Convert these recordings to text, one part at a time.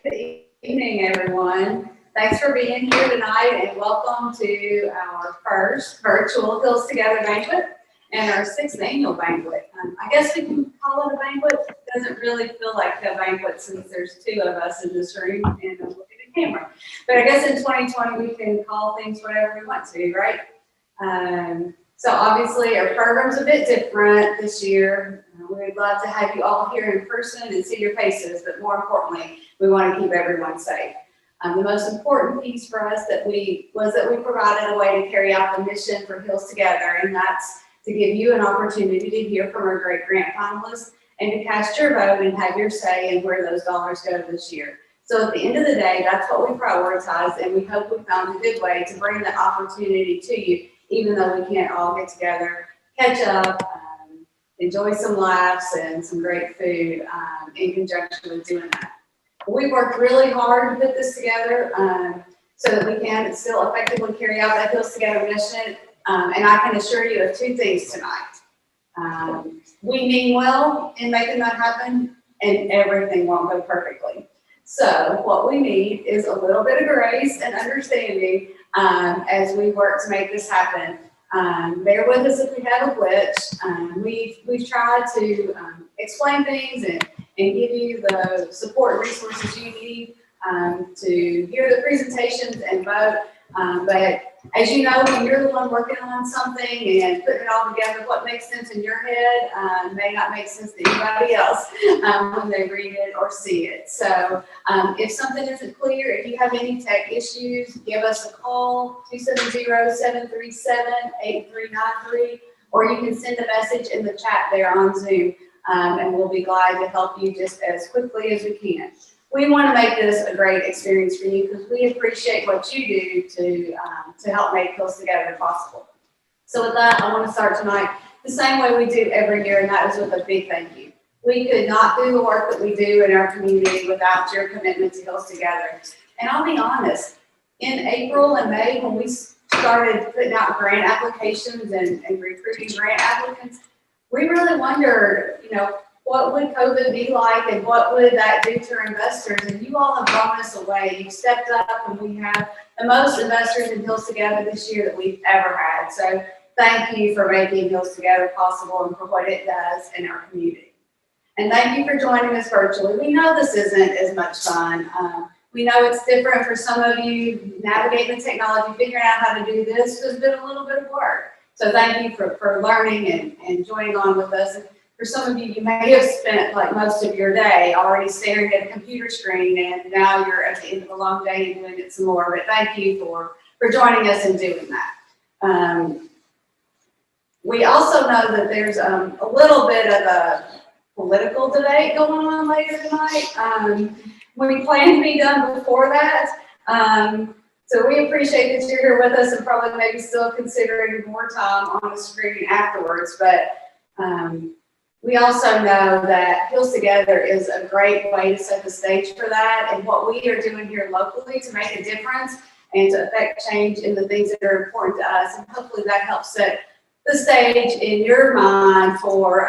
Good evening, everyone. Thanks for being here tonight and welcome to our first virtual Hills Together banquet and our sixth annual banquet. I guess we can call it a banquet. It doesn't really feel like a banquet since there's two of us in this room and I'm looking at the camera. But I guess in 2020 we can call things whatever we want to, right? So obviously our program's a bit different this year. We'd love to have you all here in person and see your faces, but more importantly, we want to keep everyone safe. The most important piece for us was that we provided a way to carry out the mission for Hills Together, and that's to give you an opportunity to hear from our great grant finalists and to cast your vote and have your say in where those dollars go this year. So at the end of the day, that's what we prioritize, and we hope we found a good way to bring that opportunity to you, even though we can't all get together, catch up, enjoy some laughs and some great food in conjunction with doing that. We worked really hard to put this together so that we can still effectively carry out that Hills Together mission. And I can assure you of two things tonight. We mean well in making that happen, and everything won't go perfectly. So what we need is a little bit of grace and understanding as we work to make this happen. Bear with us if we have a glitch. We've tried to explain things and give you the support and resources you need to hear the presentations and vote. But as you know, when you're the one working on something and putting it all together, what makes sense in your head may not make sense to anybody else when they read it or see it. So if something isn't clear, if you have any tech issues, give us a call, 270-737-8393, or you can send a message in the chat there on Zoom, and we'll be glad to help you just as quickly as we can. We want to make this a great experience for you because we appreciate what you do to help make Hills Together possible. So with that, I want to start tonight the same way we do every year, and that is with a big thank you. We could not do the work that we do in our community without your commitment to Hills Together. And I'll be honest, in April and May, when we started putting out grant applications and recruiting grant applicants, we really wondered, what would COVID be like and what would that do to our investors? And you all have blown us away. You've stepped up, and we have the most investors in Hills Together this year that we've ever had. So thank you for making Hills Together possible and for what it does in our community. And thank you for joining us virtually. We know this isn't as much fun. We know it's different for some of you. Navigating the technology, figuring out how to do this has been a little bit of work. So thank you for learning and joining on with us. For some of you, you may have spent like most of your day already staring at a computer screen, and now you're at the end of a long day and doing it some more. But thank you for joining us and doing that. We also know that there's a little bit of a political debate going on later tonight. We plan to be done before that. So we appreciate that you're here with us and probably maybe still considering more time on the screen afterwards. But we also know that Hills Together is a great way to set the stage for that, and what we are doing here locally to make a difference and to affect change in the things that are important to us. And hopefully that helps set the stage in your mind for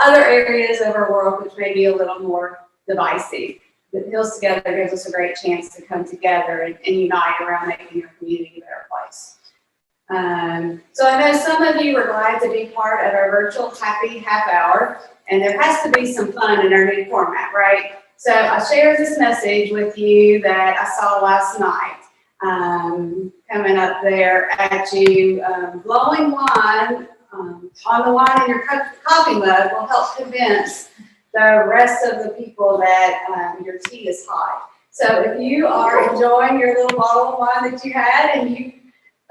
other areas of our world which may be a little more divisive. But Hills Together gives us a great chance to come together and unite around making your community a better place. So I know some of you are glad to be part of our virtual happy half hour, and there has to be some fun in our new format, right? So I shared this message with you that I saw last night coming up there at you. Blowing wine on the wine in your coffee mug will help convince the rest of the people that your tea is hot. So if you are enjoying your little bottle of wine that you had and you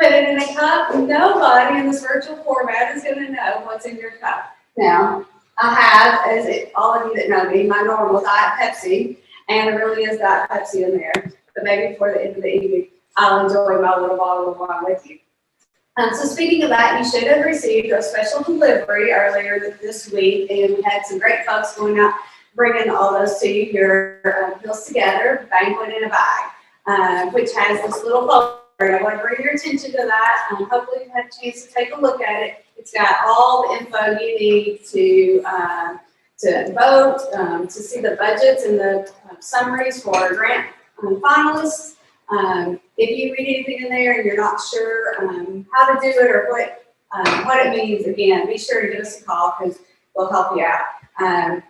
put it in a cup, nobody in this virtual format is going to know what's in your cup. Now, I have, all of you that know me, my normal Diet Pepsi, and there really is Diet Pepsi in there. But maybe before the end of the evening, I'll enjoy my little bottle of wine with you. So speaking of that, you should have received a special delivery earlier this week, and we had some great folks going out, bringing all those to you here, Hills Together, Banquet in a Bag, which has this little photo. I want to bring your attention to that. Hopefully you had a chance to take a look at it. It's got all the info you need to to vote, to see the budgets and the summaries for our grant finalists. If you read anything in there and you're not sure how to do it or what it means, again, be sure to give us a call because we'll help you out.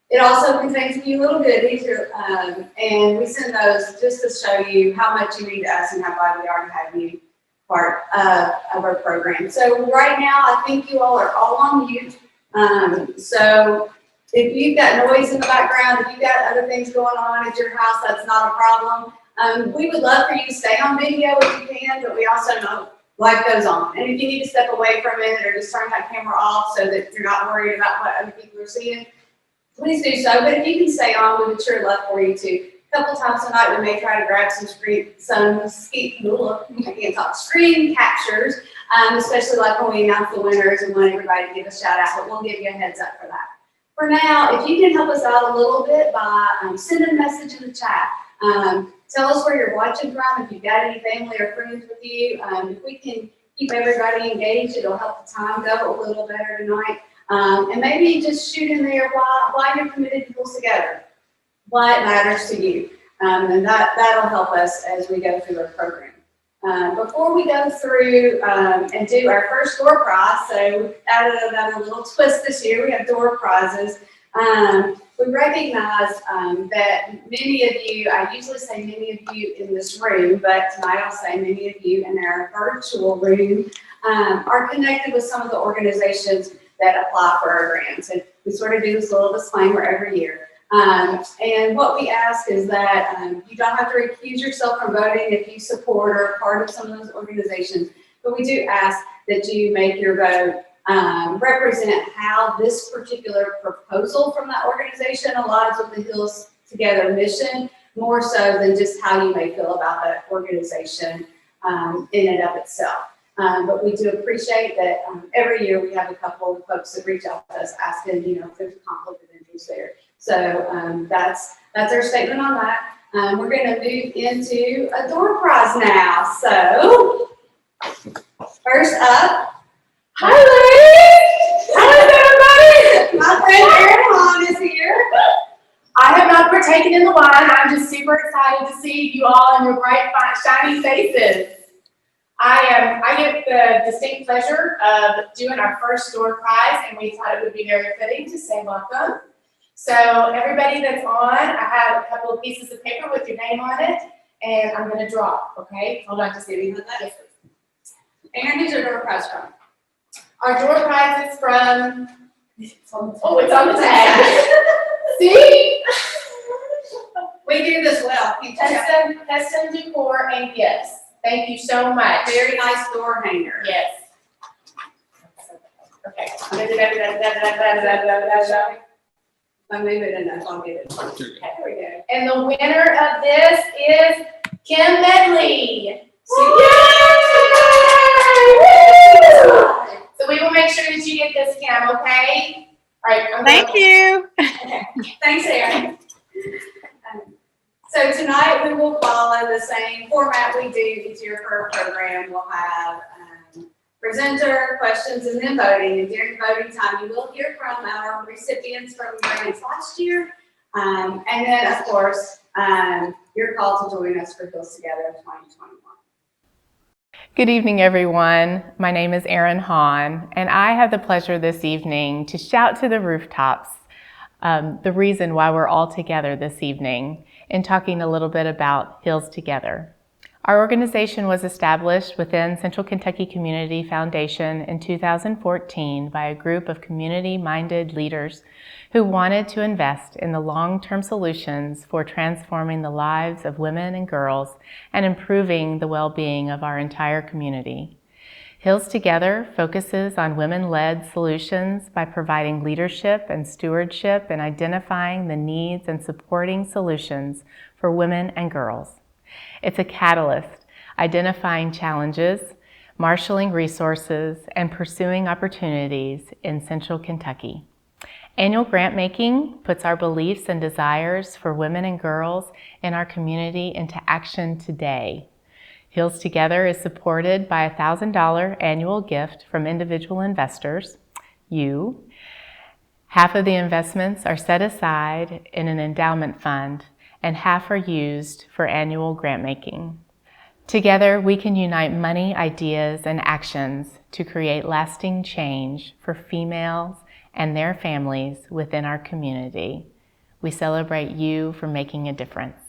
It also contains a few little goodies, and we send those just to show you how much you mean to us and how glad we are to have you part of our program. So right now, I think you all are all on mute. So if you've got noise in the background, if you've got other things going on at your house, that's not a problem. We would love for you to stay on video if you can, but we also know life goes on. And if you need to step away for a minute or just turn that camera off so that you're not worried about what other people are seeing, please do so. But if you can stay on, we would sure love for you to. A couple times tonight, we may try to grab some screen captures, especially like when we announce the winners and want everybody to give a shout out, but we'll give you a heads up for that. For now, if you can help us out a little bit by sending a message in the chat, tell us where you're watching from, if you've got any family or friends with you. If we can keep everybody engaged, it'll help the time go a little better tonight. And maybe just shoot in there why you're committed to Hills Together, why it matters to you. And that'll help us as we go through our program. Before we go through and do our first door prize, so we've added a little twist this year. We have door prizes. We recognize that many of you, I usually say many of you in this room, but tonight I'll say many of you in our virtual room are connected with some of the organizations that apply for our grants. And we sort of do this little disclaimer every year. And what we ask is that you don't have to recuse yourself from voting if you support or are part of some of those organizations, but we do ask that you make your vote represent how this particular proposal from that organization aligns with the Hills Together mission, more so than just how you may feel about that organization in and of itself. But we do appreciate that every year we have a couple of folks that reach out to us asking, if there's a conflict of interest there. So that's our statement on that. We're going to move into a door prize now. So first up, hi ladies! How's everybody? My friend Erin Hahn is here. I have not partaken in the wine. I'm just super excited to see you all in your bright, shiny faces. I get the distinct pleasure of doing our first door prize, and we thought it would be very fitting to say welcome. So everybody that's on, I have a couple of pieces of paper with your name on it, and I'm going to draw, okay? Hold on just a minute. And who's your door prize from? Our door prize is from it's on the tag. See? We do this well. Custom decor and gifts. Thank you so much. Very nice door hanger. Yes. Okay. I'll move it enough. I'll get it. Okay, there we go. And the winner of this is Kim Medley. So we will make sure that you get this, Kim, okay? All right. Thank you. Okay. Thanks, Erin. So tonight we will follow the same format we do each year for our program. We'll have presenter, questions, and then voting. And during voting time, you will hear from our recipients from grants last year. And then, of course, your call to join us for Hills Together 2021. Good evening, everyone. My name is Erin Hahn, and I have the pleasure this evening to shout to the rooftops the reason why we're all together this evening and talking a little bit about Hills Together. Our organization was established within Central Kentucky Community Foundation in 2014 by a group of community-minded leaders who wanted to invest in the long-term solutions for transforming the lives of women and girls and improving the well-being of our entire community. Hills Together focuses on women-led solutions by providing leadership and stewardship and identifying the needs and supporting solutions for women and girls. It's a catalyst, identifying challenges, marshaling resources, and pursuing opportunities in Central Kentucky. Annual grant making puts our beliefs and desires for women and girls in our community into action today. Hills Together is supported by a $1,000 annual gift from individual investors. You Half of the investments are set aside in an endowment fund, and half are used for annual grant making. Together, we can unite money, ideas, and actions to create lasting change for females and their families within our community. We celebrate you for making a difference.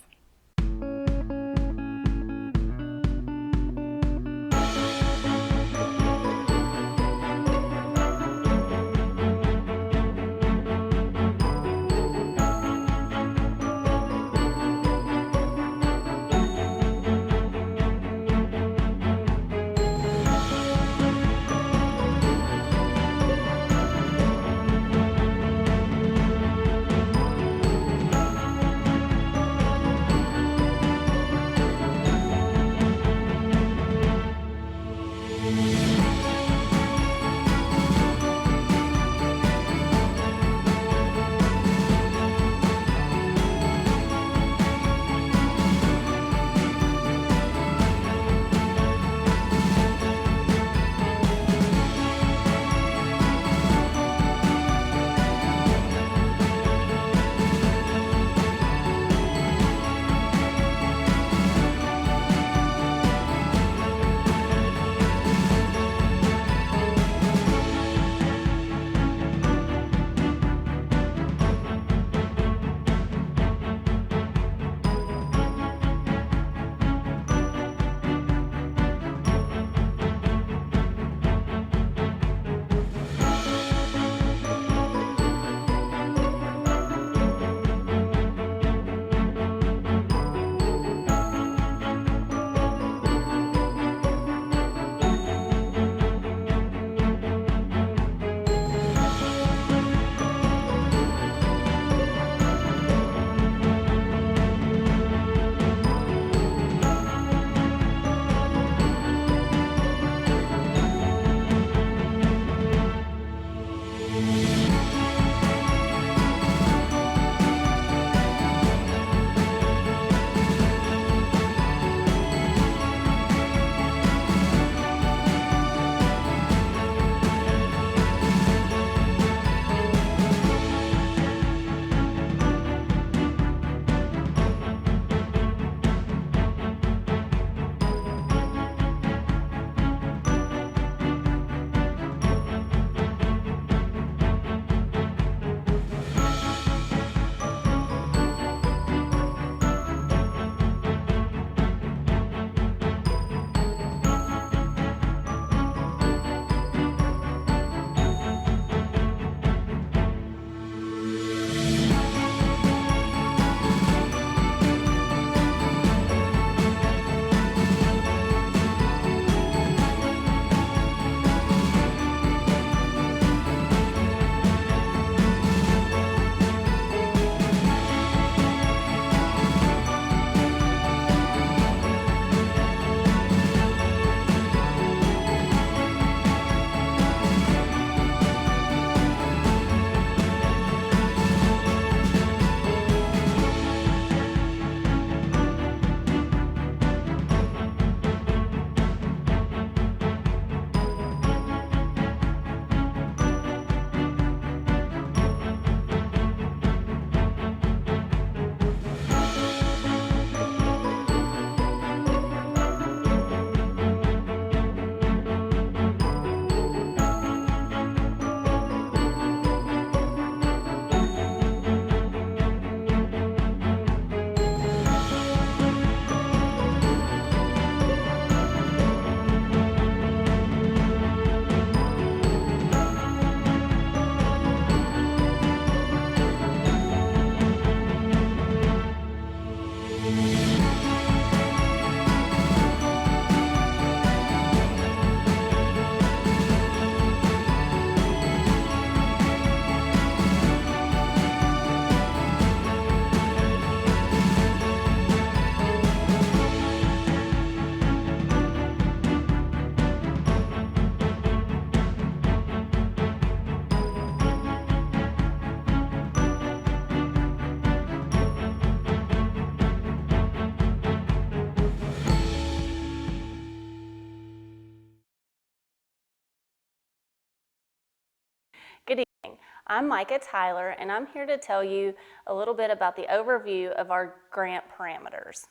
I'm Micah Tyler, and I'm here to tell you a little bit about the overview of our grant parameters.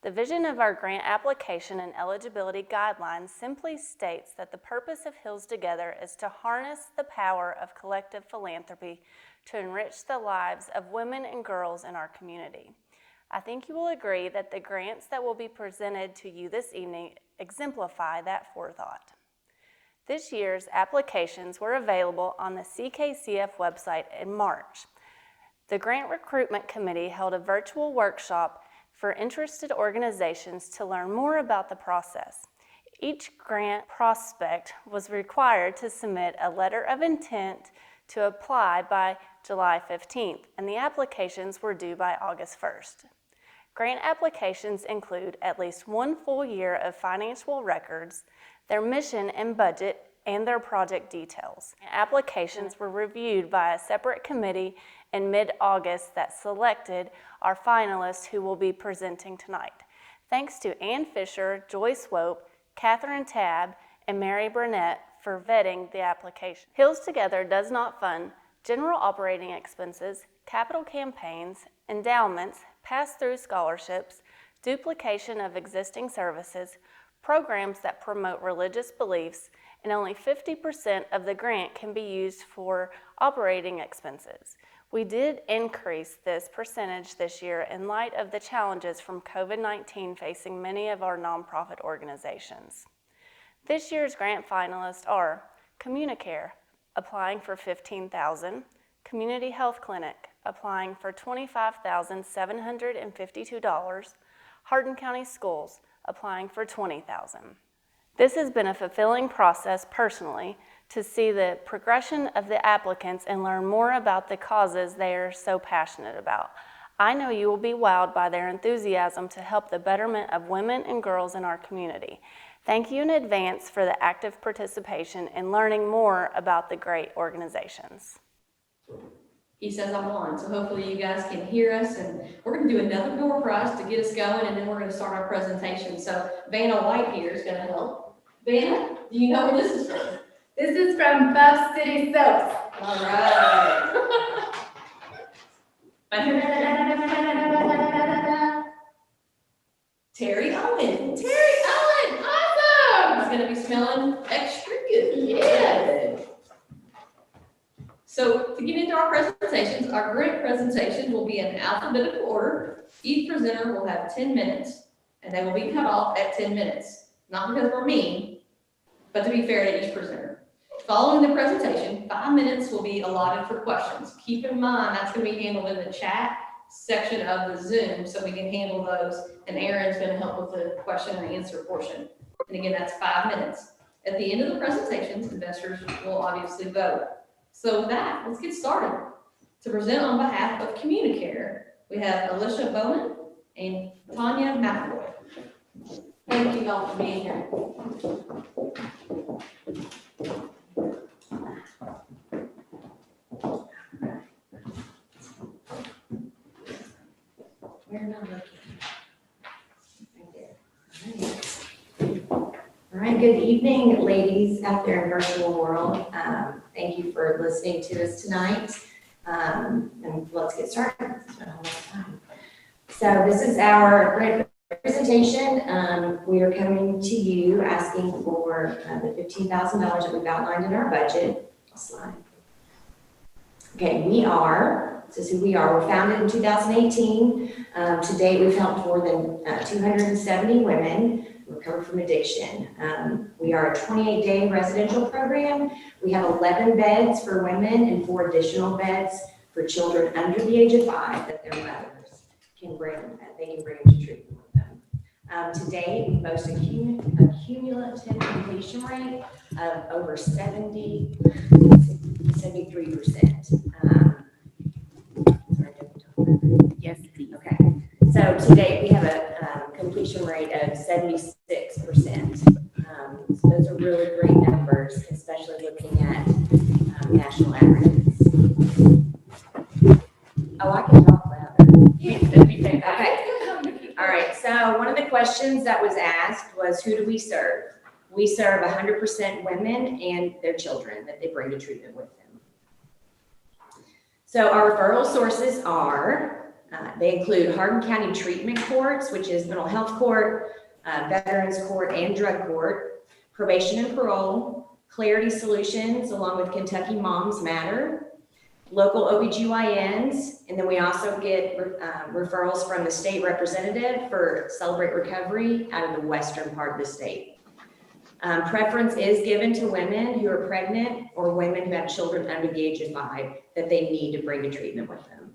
The vision of our grant application and eligibility guidelines simply states that the purpose of Hills Together is to harness the power of collective philanthropy to enrich the lives of women and girls in our community. I think you will agree that the grants that will be presented to you this evening exemplify that forethought. This year's applications were available on the CKCF website in March. The Grant Recruitment Committee held a virtual workshop for interested organizations to learn more about the process. Each grant prospect was required to submit a letter of intent to apply by July 15th, and the applications were due by August 1st. Grant applications include at least 1 full year of financial records, their mission and budget, and their project details. Applications were reviewed by a separate committee in mid-August that selected our finalists who will be presenting tonight. Thanks to Ann Fisher, Joy Swope, Catherine Tabb, and Mary Burnett for vetting the application. Hills Together does not fund general operating expenses, capital campaigns, endowments, pass-through scholarships, duplication of existing services, programs that promote religious beliefs, and only 50% of the grant can be used for operating expenses. We did increase this percentage this year in light of the challenges from COVID-19 facing many of our nonprofit organizations. This year's grant finalists are Communicare, applying for $15,000, Community Health Clinic, applying for $25,752, Hardin County Schools, applying for $20,000. This has been a fulfilling process personally to see the progression of the applicants and learn more about the causes they are so passionate about. I know you will be wowed by their enthusiasm to help the betterment of women and girls in our community. Thank you in advance for the active participation and learning more about the great organizations. He says I'm on, so hopefully you guys can hear us, and we're going to do another door prize to get us going, and then we're going to start our presentation. So Vanna White here is going to help. Vanna, do you know where this is from? This is from Buff City Soaps. All right. Terry Owen. Terry Owen, awesome! It's going to be smelling extra good. Yes. So to get into our presentations, our grant presentation will be in alphabetical order. Each presenter will have 10 minutes, and they will be cut off at 10 minutes. Not because we're mean, but to be fair to each presenter. Following the presentation, 5 minutes will be allotted for questions. Keep in mind, that's going to be handled in the chat section of the Zoom, so we can handle those, and Aaron's going to help with the question and answer portion. And again, that's 5 minutes. At the end of the presentations, investors will obviously vote. So with that, let's get started. To present on behalf of Communicare, we have Alicia Bowman and Tanya McAvoy. Thank you all for being here. Where am I looking? Right there. All right, good evening, ladies out there in virtual world. Thank you for listening to us tonight. And let's get started. So this is our grant presentation. We are coming to you asking for the $15,000 that we've outlined in our budget. Slide. Okay, this is who we are. We're founded in 2018. To date, we've helped more than 270 women recover from addiction. We are a 28-day residential program. We have 11 beds for women and 4 additional beds for children under the age of 5 that their mothers can bring to treatment with them. To date, we boast a cumulative completion rate of over 73%. Yes, please. Okay, so to date, we have a completion rate of 76%. So those are really great numbers, especially looking at national averages. Oh, I can talk louder. Yes, that'd be fantastic. Okay. All right, so one of the questions that was asked was, who do we serve? We serve 100% women and their children that they bring to treatment with them. So our referral sources are, they include Hardin County Treatment Courts, which is mental health court, veterans court, and drug court, probation and parole, Clarity Solutions, along with Kentucky Moms Matter, local OBGYNs, and then we also get referrals from the state representative for Celebrate Recovery out of the western part of the state. Preference is given to women who are pregnant or women who have children under the age of 5 that they need to bring to treatment with them.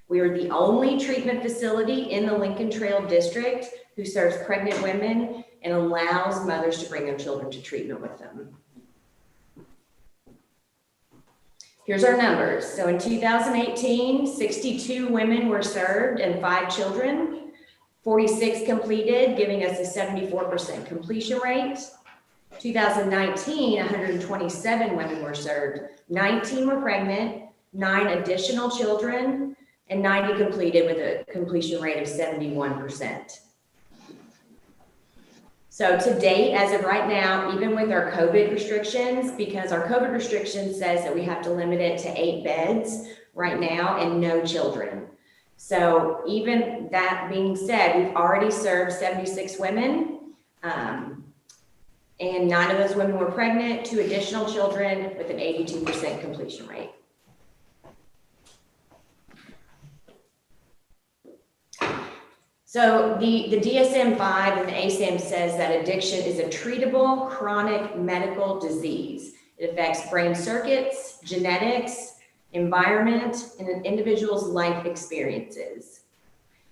We are the only treatment facility in the Lincoln Trail District who serves pregnant women and allows mothers to bring their children to treatment with them. Here's our numbers. So in 2018, 62 women were served and 5 children, 46 completed, giving us a 74% completion rate. 2019, 127 women were served, 19 were pregnant, 9 additional children, and 90 completed with a completion rate of 71%. So to date, as of right now, even with our COVID restrictions, because our COVID restriction says that we have to limit it to 8 beds right now and no children. So even that being said, we've already served 76 women, and 9 of those women were pregnant, 2 additional children with an 82% completion rate. So the DSM-5 and the ASAM says that addiction is a treatable chronic medical disease. It affects brain circuits, genetics, environment, and an individual's life experiences.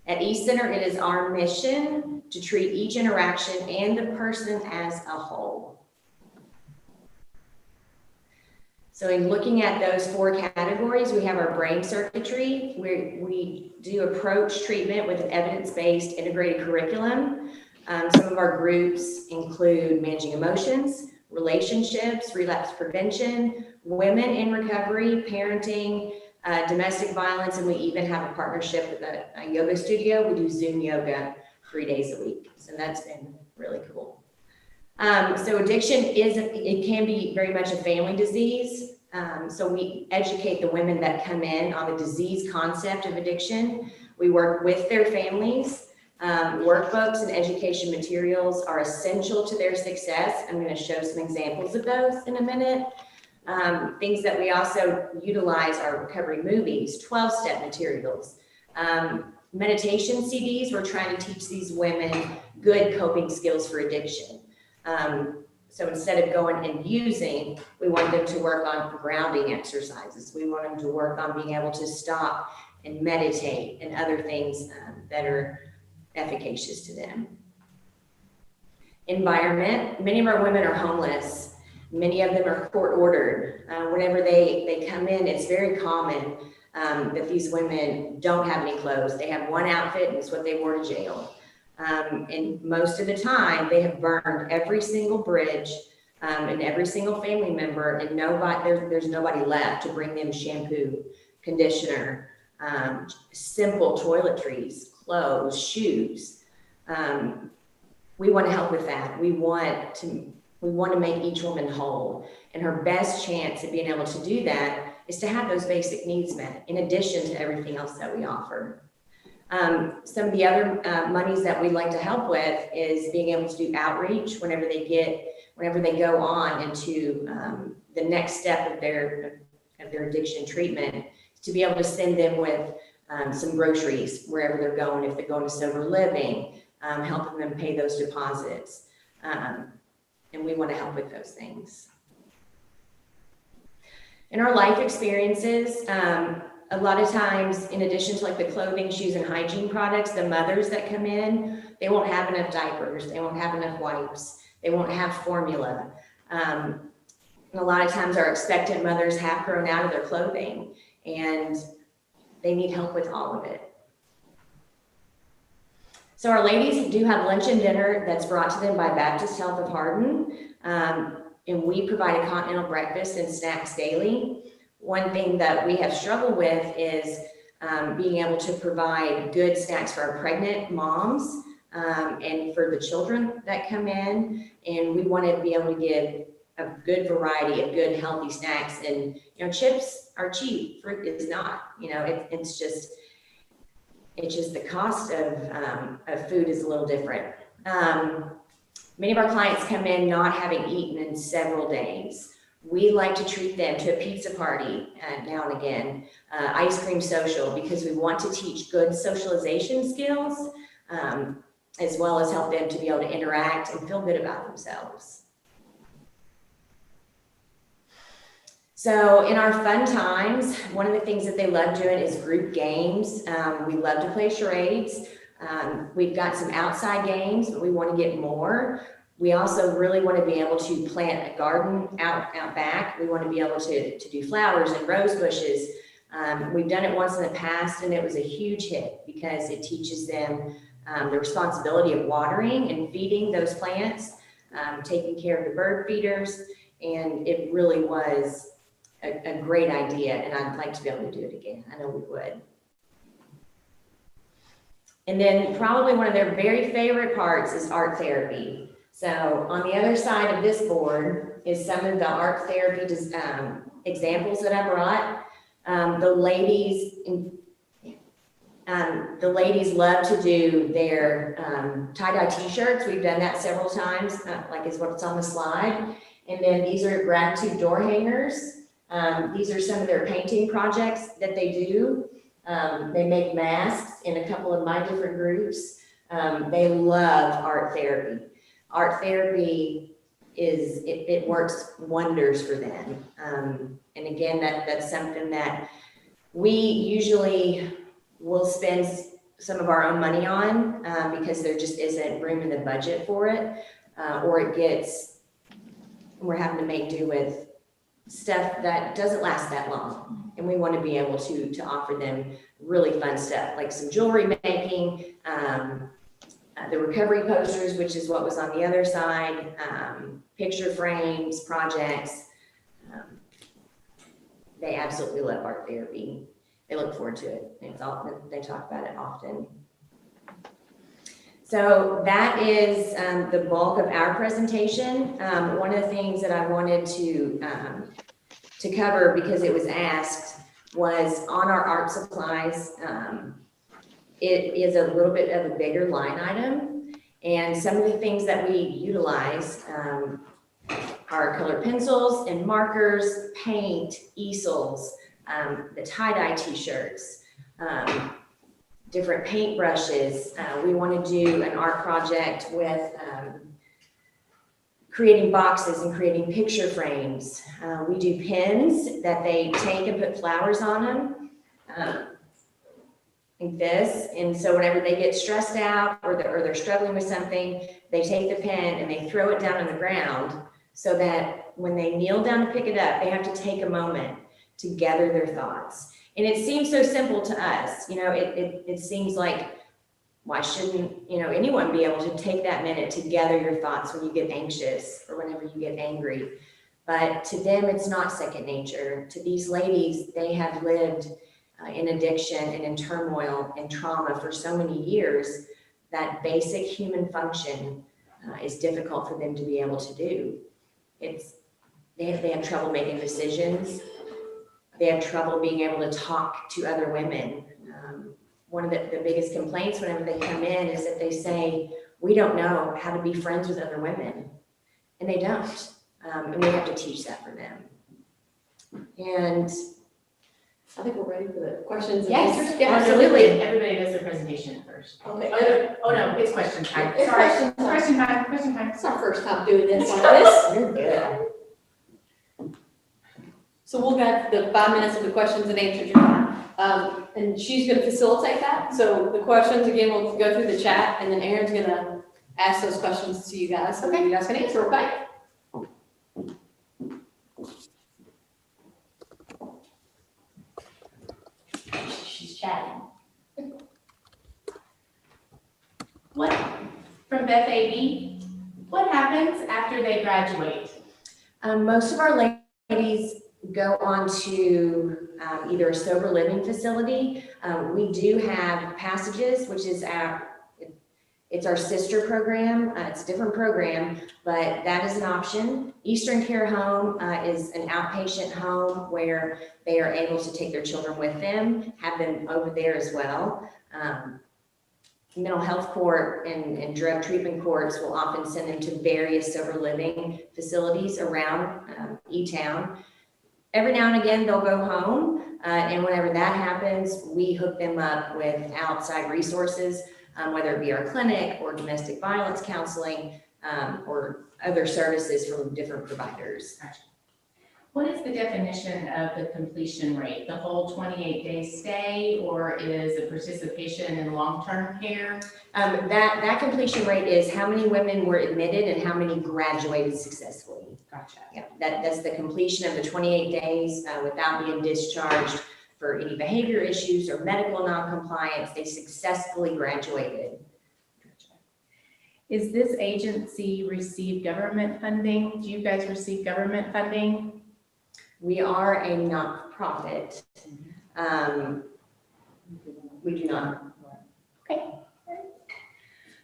At eCenter, it is our mission to treat each interaction and the person as a whole. So in looking at those 4 categories, we have our brain circuitry, where we do approach treatment with an evidence-based integrated curriculum. Some of our groups include managing emotions, relationships, relapse prevention, women in recovery, parenting, domestic violence, and we even have a partnership with a yoga studio. We do Zoom yoga 3 days a week. So that's been really cool. So addiction it can be very much a family disease. So we educate the women that come in on the disease concept of addiction. We work with their families. Workbooks and education materials are essential to their success. I'm going to show some examples of those in a minute. Things that we also utilize are recovery movies, 12-step materials, meditation CDs. We're trying to teach these women good coping skills for addiction. So instead of going and using, we want them to work on grounding exercises. We want them to work on being able to stop and meditate and other things that are efficacious to them. Environment. Many of our women are homeless. Many of them are court ordered. Whenever they come in, it's very common that these women don't have any clothes. They have one outfit and it's what they wore to jail. And most of the time they have burned every single bridge and every single family member, and there's nobody left to bring them shampoo, conditioner, simple toiletries, clothes, shoes. We want to help with that. We want to make each woman whole, and her best chance of being able to do that is to have those basic needs met in addition to everything else that we offer. Some of the other monies that we like to help with is being able to do outreach whenever they go on into the next step of their addiction treatment, to be able to send them with some groceries wherever they're going, if they're going to sober living, helping them pay those deposits. And we want to help with those things. In our life experiences, a lot of times, in addition to like the clothing, shoes, and hygiene products, the mothers that come in, they won't have enough diapers, they won't have enough wipes, they won't have formula. And a lot of times our expectant mothers have grown out of their clothing and they need help with all of it. So our ladies do have lunch and dinner that's brought to them by Baptist Health of Hardin. And we provide a continental breakfast and snacks daily. One thing that we have struggled with is being able to provide good snacks for our pregnant moms and for the children that come in. And we want to be able to give a good variety of good healthy snacks. And chips are cheap, fruit is not. You know, it's just the cost of food is a little different. Many of our clients come in not having eaten in several days. We like to treat them to a pizza party now and again, ice cream social, because we want to teach good socialization skills, as well as help them to be able to interact and feel good about themselves. So in our fun times, one of the things that they love doing is group games. We love to play charades. We've got some outside games, but we want to get more. We also really want to be able to plant a garden out back. We want to be able to do flowers and rose bushes. We've done it once in the past, and it was a huge hit because it teaches them the responsibility of watering and feeding those plants, taking care of the bird feeders, and it really was a great idea, and I'd like to be able to do it again. I know we would. And then probably one of their very favorite parts is art therapy. So on the other side of this board is some of the art therapy examples that I brought. The ladies love to do their tie-dye t-shirts. We've done that several times, like is what's on the slide. And then these are gratitude door hangers. These are some of their painting projects that they do. They make masks in a couple of my different groups. They love art therapy. Art therapy it works wonders for them. And again, that's something that we usually will spend some of our own money on because there just isn't room in the budget for it, or we're having to make do with stuff that doesn't last that long. And we want to be able to offer them really fun stuff, like some jewelry making, the recovery posters, which is what was on the other side, picture frames, projects. They absolutely love art therapy. They look forward to it. They talk about it often. So that is the bulk of our presentation. One of the things that I wanted to cover, because it was asked, was on our art supplies. It is a little bit of a bigger line item, and some of the things that we utilize are colored pencils and markers, paint, easels, the tie-dye t-shirts, different paint brushes. We want to do an art project with creating boxes and creating picture frames. We do pins that they take and put flowers on them, like this. And so whenever they get stressed out or they're struggling with something, they take the pin and they throw it down on the ground, so that when they kneel down to pick it up, they have to take a moment to gather their thoughts. And it seems so simple to us. You know, it seems like, why shouldn't, anyone be able to take that minute to gather your thoughts when you get anxious or whenever you get angry? But to them, it's not second nature. To these ladies, they have lived in addiction and in turmoil and trauma for so many years that basic human function is difficult for them to be able to do. They have trouble making decisions. They have trouble being able to talk to other women. One of the biggest complaints whenever they come in is that they say, we don't know how to be friends with other women. And they don't. And we have to teach that for them. And I think we're ready for the questions and Yes, answers. yeah, absolutely. Everybody does their presentation first. Okay. Oh, no, it's question time. It's Sorry. question time. Question time. It's our first time doing this like this. you're good. So we'll get the 5 minutes of the questions and answers you're on. And she's gonna facilitate that. So the questions, again, we'll go through the chat, and then Erin's gonna ask those questions to you guys. So you guys can answer, okay? She's chatting. What, from Beth AB, what happens after they graduate? Most of our ladies go on to either a sober living facility. We do have Passages, which is It's our sister program. It's a different program, but that is an option. Eastern Care Home is an outpatient home where they are able to take their children with them, have them over there as well. Mental health court and drug treatment courts will often send them to various sober living facilities around E-Town. Every now and again, they'll go home, and whenever that happens, we hook them up with outside resources, whether it be our clinic or domestic violence counseling, or other services from different providers. What is the definition of the completion rate? The whole 28-day stay, or is it participation in long-term care? That completion rate is how many women were admitted and how many graduated successfully. Gotcha. Yeah, that's the completion of the 28 days without being discharged for any behavior issues or medical noncompliance. They successfully graduated. Is this agency receive government funding? Do you guys receive government funding? We are a not-for-profit. We do not. Okay.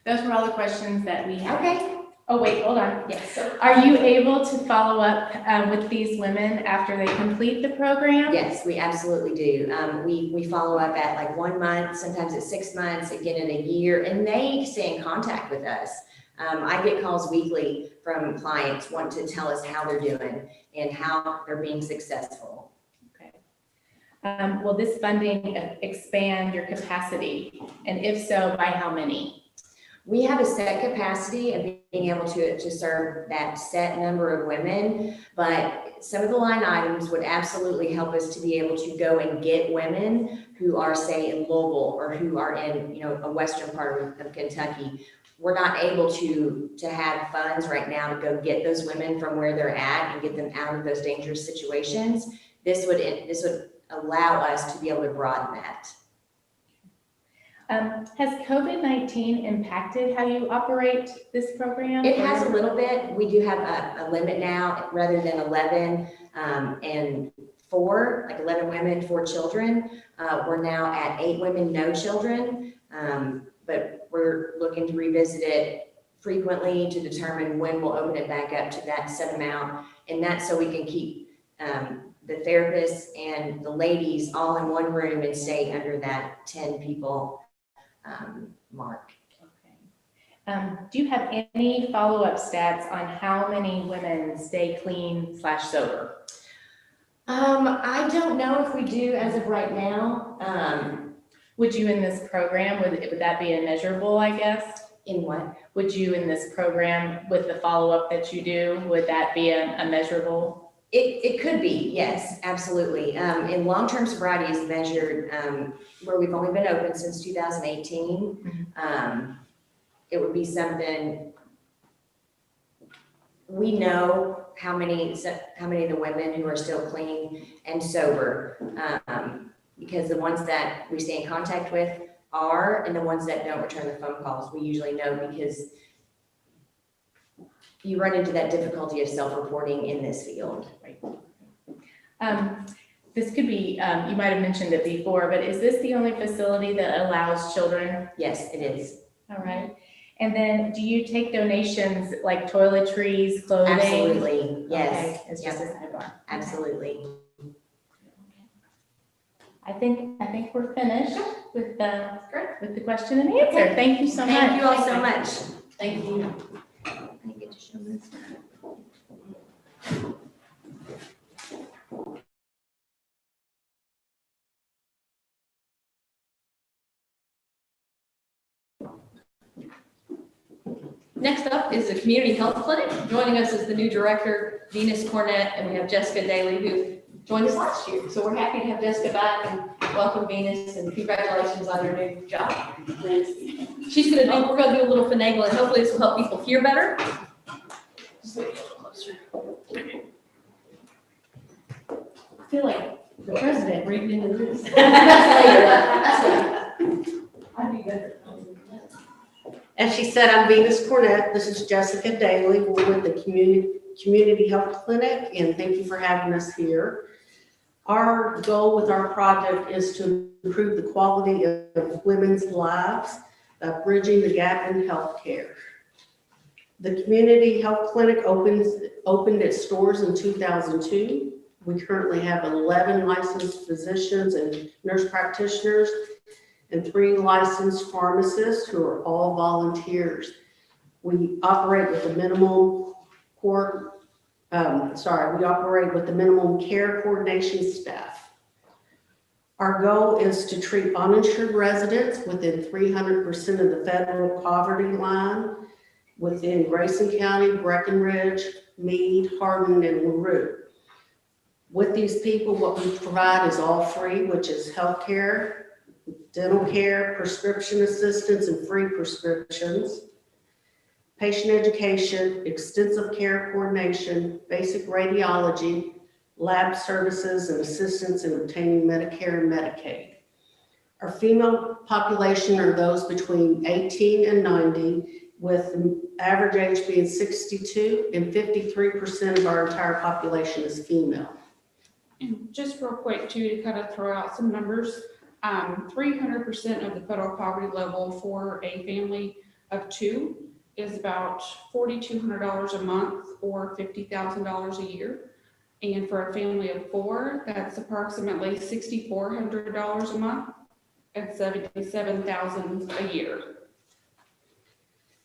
Those were all the questions that we had. Okay. Oh, wait, hold on. Yes. Are you able to follow up with these women after they complete the program? Yes, we absolutely do. We follow up at like 1 month, sometimes at 6 months, again in a year, and they stay in contact with us. I get calls weekly from clients wanting to tell us how they're doing and how they're being successful. Okay. Will this funding expand your capacity? And if so, by how many? We have a set capacity of being able to serve that set number of women, but some of the line items would absolutely help us to be able to go and get women who are, say, in Louisville or who are in, a western part of Kentucky. We're not able to have funds right now to go get those women from where they're at and get them out of those dangerous situations. This would allow us to be able to broaden that. Has COVID-19 impacted how you operate this program? It has a little bit. We do have a limit now, rather than 11 and 4, like 11 women, 4 children. We're now at 8 women, no children. But we're looking to revisit it frequently to determine when we'll open it back up to that set amount. And that's so we can keep the therapists and the ladies all in one room and stay under that 10 people mark. Okay. Do you have any follow-up stats on how many women stay clean/sober? I don't know if we do as of right now. Would you in this program, would that be a measurable, I guess? In what? Would you in this program, with the follow-up that you do, would that be a measurable? It could be, yes, absolutely. In long-term sobriety is measured where we've only been open since 2018. It would be something, we know how many of the women who are still clean and sober, because the ones that we stay in contact with are, and the ones that don't return the phone calls, we usually know, because you run into that difficulty of self-reporting in this field. Right. This could be, you might have mentioned it before, but is this the only facility that allows children? Yes, it is. All right. And then do you take donations like toiletries, clothing? Absolutely, yes. Okay. It's just a sidebar. Absolutely. I think we're finished with the question and answer. Thank you so much. Thank you all so much. Thank you. I get to show this. Next up is the Community Health Clinic. Joining us is the new director, Venus Cornett, and we have Jessica Daly, who joined us last year. So we're happy to have Jessica back, and welcome Venus, and congratulations on your new job. We're gonna do a little finagling. Hopefully this will help people hear better. Just wait a little closer. I feel like the president breathed into this. I'd be better. As she said, I'm Venus Cornett. This is Jessica Daly. We're with the Community Health Clinic, and thank you for having us here. Our goal with our project is to improve the quality of women's lives bridging the gap in healthcare. The community health clinic opened its doors in 2002. We currently have 11 licensed physicians and nurse practitioners and 3 licensed pharmacists who are all volunteers. We operate with the minimum care coordination staff. Our goal is to treat uninsured residents within 300% of the federal poverty line within Grayson County, Breckenridge, Meade, Hardin, and LaRue. With these people, what we provide is all free, which is health care, dental care, prescription assistance, and free prescriptions, patient education, extensive care coordination, basic radiology, lab services, and assistance in obtaining Medicare and Medicaid. Our female population are those between 18 and 90, with the average age being 62, and 53% of our entire population is female. And just real quick too, to kind of throw out some numbers, 300% of the federal poverty level for a family of 2 is about $4,200 a month or $50,000 a year. And for a family of 4, that's approximately $6,400 a month and $77,000 a year.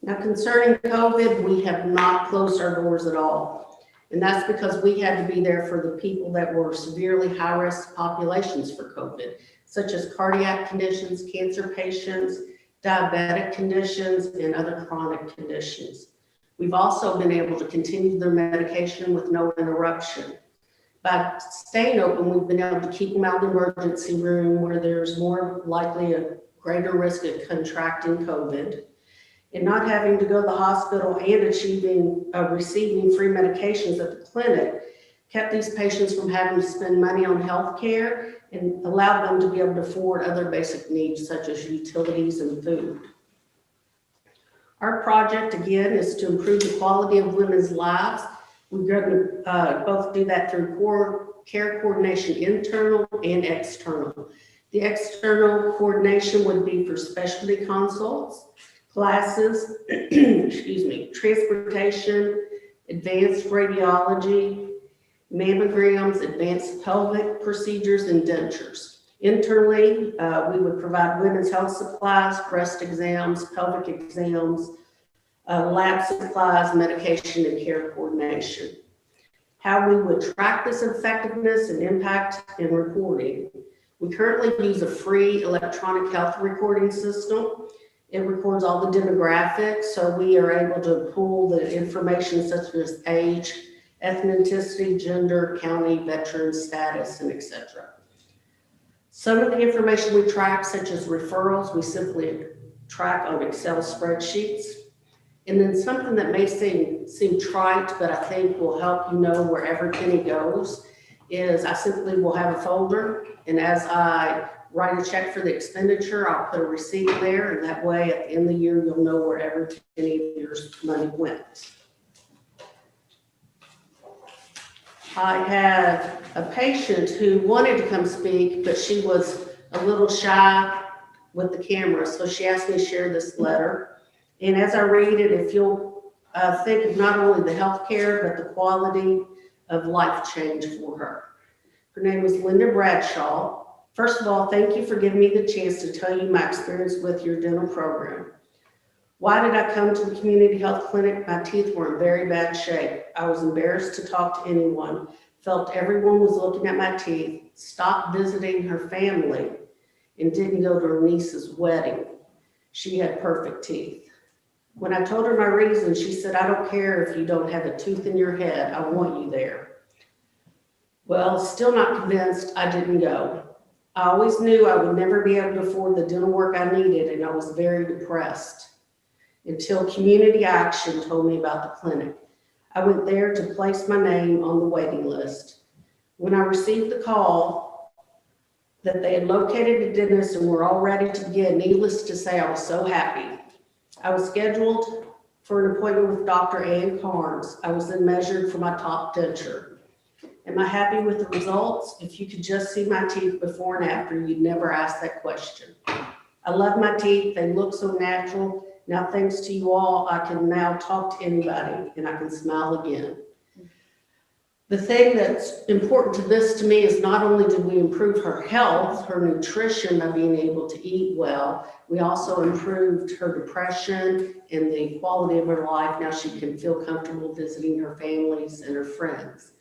Now, concerning COVID, we have not closed our doors at all. And that's because we had to be there for the people that were severely high-risk populations for COVID, such as cardiac conditions, cancer patients, diabetic conditions, and other chronic conditions. We've also been able to continue their medication with no interruption. By staying open, we've been able to keep them out of the emergency room where there's more likely a greater risk of contracting COVID. And not having to go to the hospital and receiving free medications at the clinic kept these patients from having to spend money on health care and allowed them to be able to afford other basic needs such as utilities and food. Our project, again, is to improve the quality of women's lives. We're going to both do that through care coordination, internal and external. The external coordination would be for specialty consults, classes, transportation, advanced radiology, mammograms, advanced pelvic procedures, and dentures. Internally, we would provide women's health supplies, breast exams, pelvic exams, lab supplies, medication, and care coordination. How we would track this effectiveness and impact in reporting. We currently use a free electronic health recording system. It records all the demographics, so we are able to pull the information such as age, ethnicity, gender, county, veteran status, and etc. Some of the information we track, such as referrals, we simply track on Excel spreadsheets. And then something that may seem trite, but I think will help you know where every penny goes, is I simply will have a folder, and as I write a check for the expenditure, I'll put a receipt there, and that way at the end of the year, you'll know where every penny of your money went. I had a patient who wanted to come speak, but she was a little shy with the camera, so she asked me to share this letter. And as I read it, if you'll think of not only the healthcare, but the quality of life change for her. Her name was Linda Bradshaw. First of all, thank you for giving me the chance to tell you my experience with your dental program. Why did I come to the community health clinic? My teeth were in very bad shape. I was embarrassed to talk to anyone, felt everyone was looking at my teeth, stopped visiting her family, and didn't go to her niece's wedding. She had perfect teeth. When I told her my reason, she said, "I don't care if you don't have a tooth in your head, I want you there." Well, still not convinced, I didn't go. I always knew I would never be able to afford the dental work I needed, and I was very depressed until Community Action told me about the clinic. I went there to place my name on the waiting list. When I received the call that they had located a dentist and were all ready to begin, needless to say, I was so happy. I was scheduled for an appointment with Dr. Ann Carnes. I was then measured for my top denture. Am I happy with the results? If you could just see my teeth before and after, you'd never ask that question. I love my teeth. They look so natural. Now, thanks to you all, I can now talk to anybody and I can smile again. The thing that's important to me is not only did we improve her health, her nutrition by being able to eat well, we also improved her depression and the quality of her life. Now she can feel comfortable visiting her families and her friends.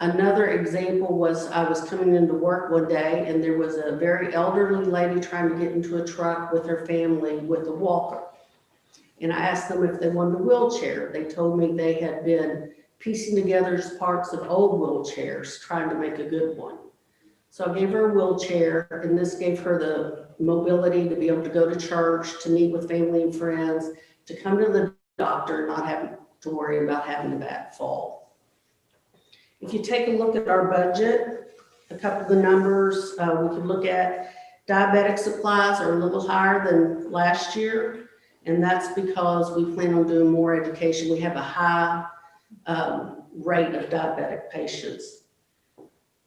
Another example was I was coming into work one day and there was a very elderly lady trying to get into a truck with her family with a walker. And I asked them if they wanted a wheelchair. They told me they had been piecing together parts of old wheelchairs, trying to make a good one. So I gave her a wheelchair, and this gave her the mobility to be able to go to church, to meet with family and friends, to come to the doctor, not having to worry about having a bad fall. If you take a look at our budget, a couple of the numbers, we can look at diabetic supplies are a little higher than last year, and that's because we plan on doing more education. We have a high rate of diabetic patients.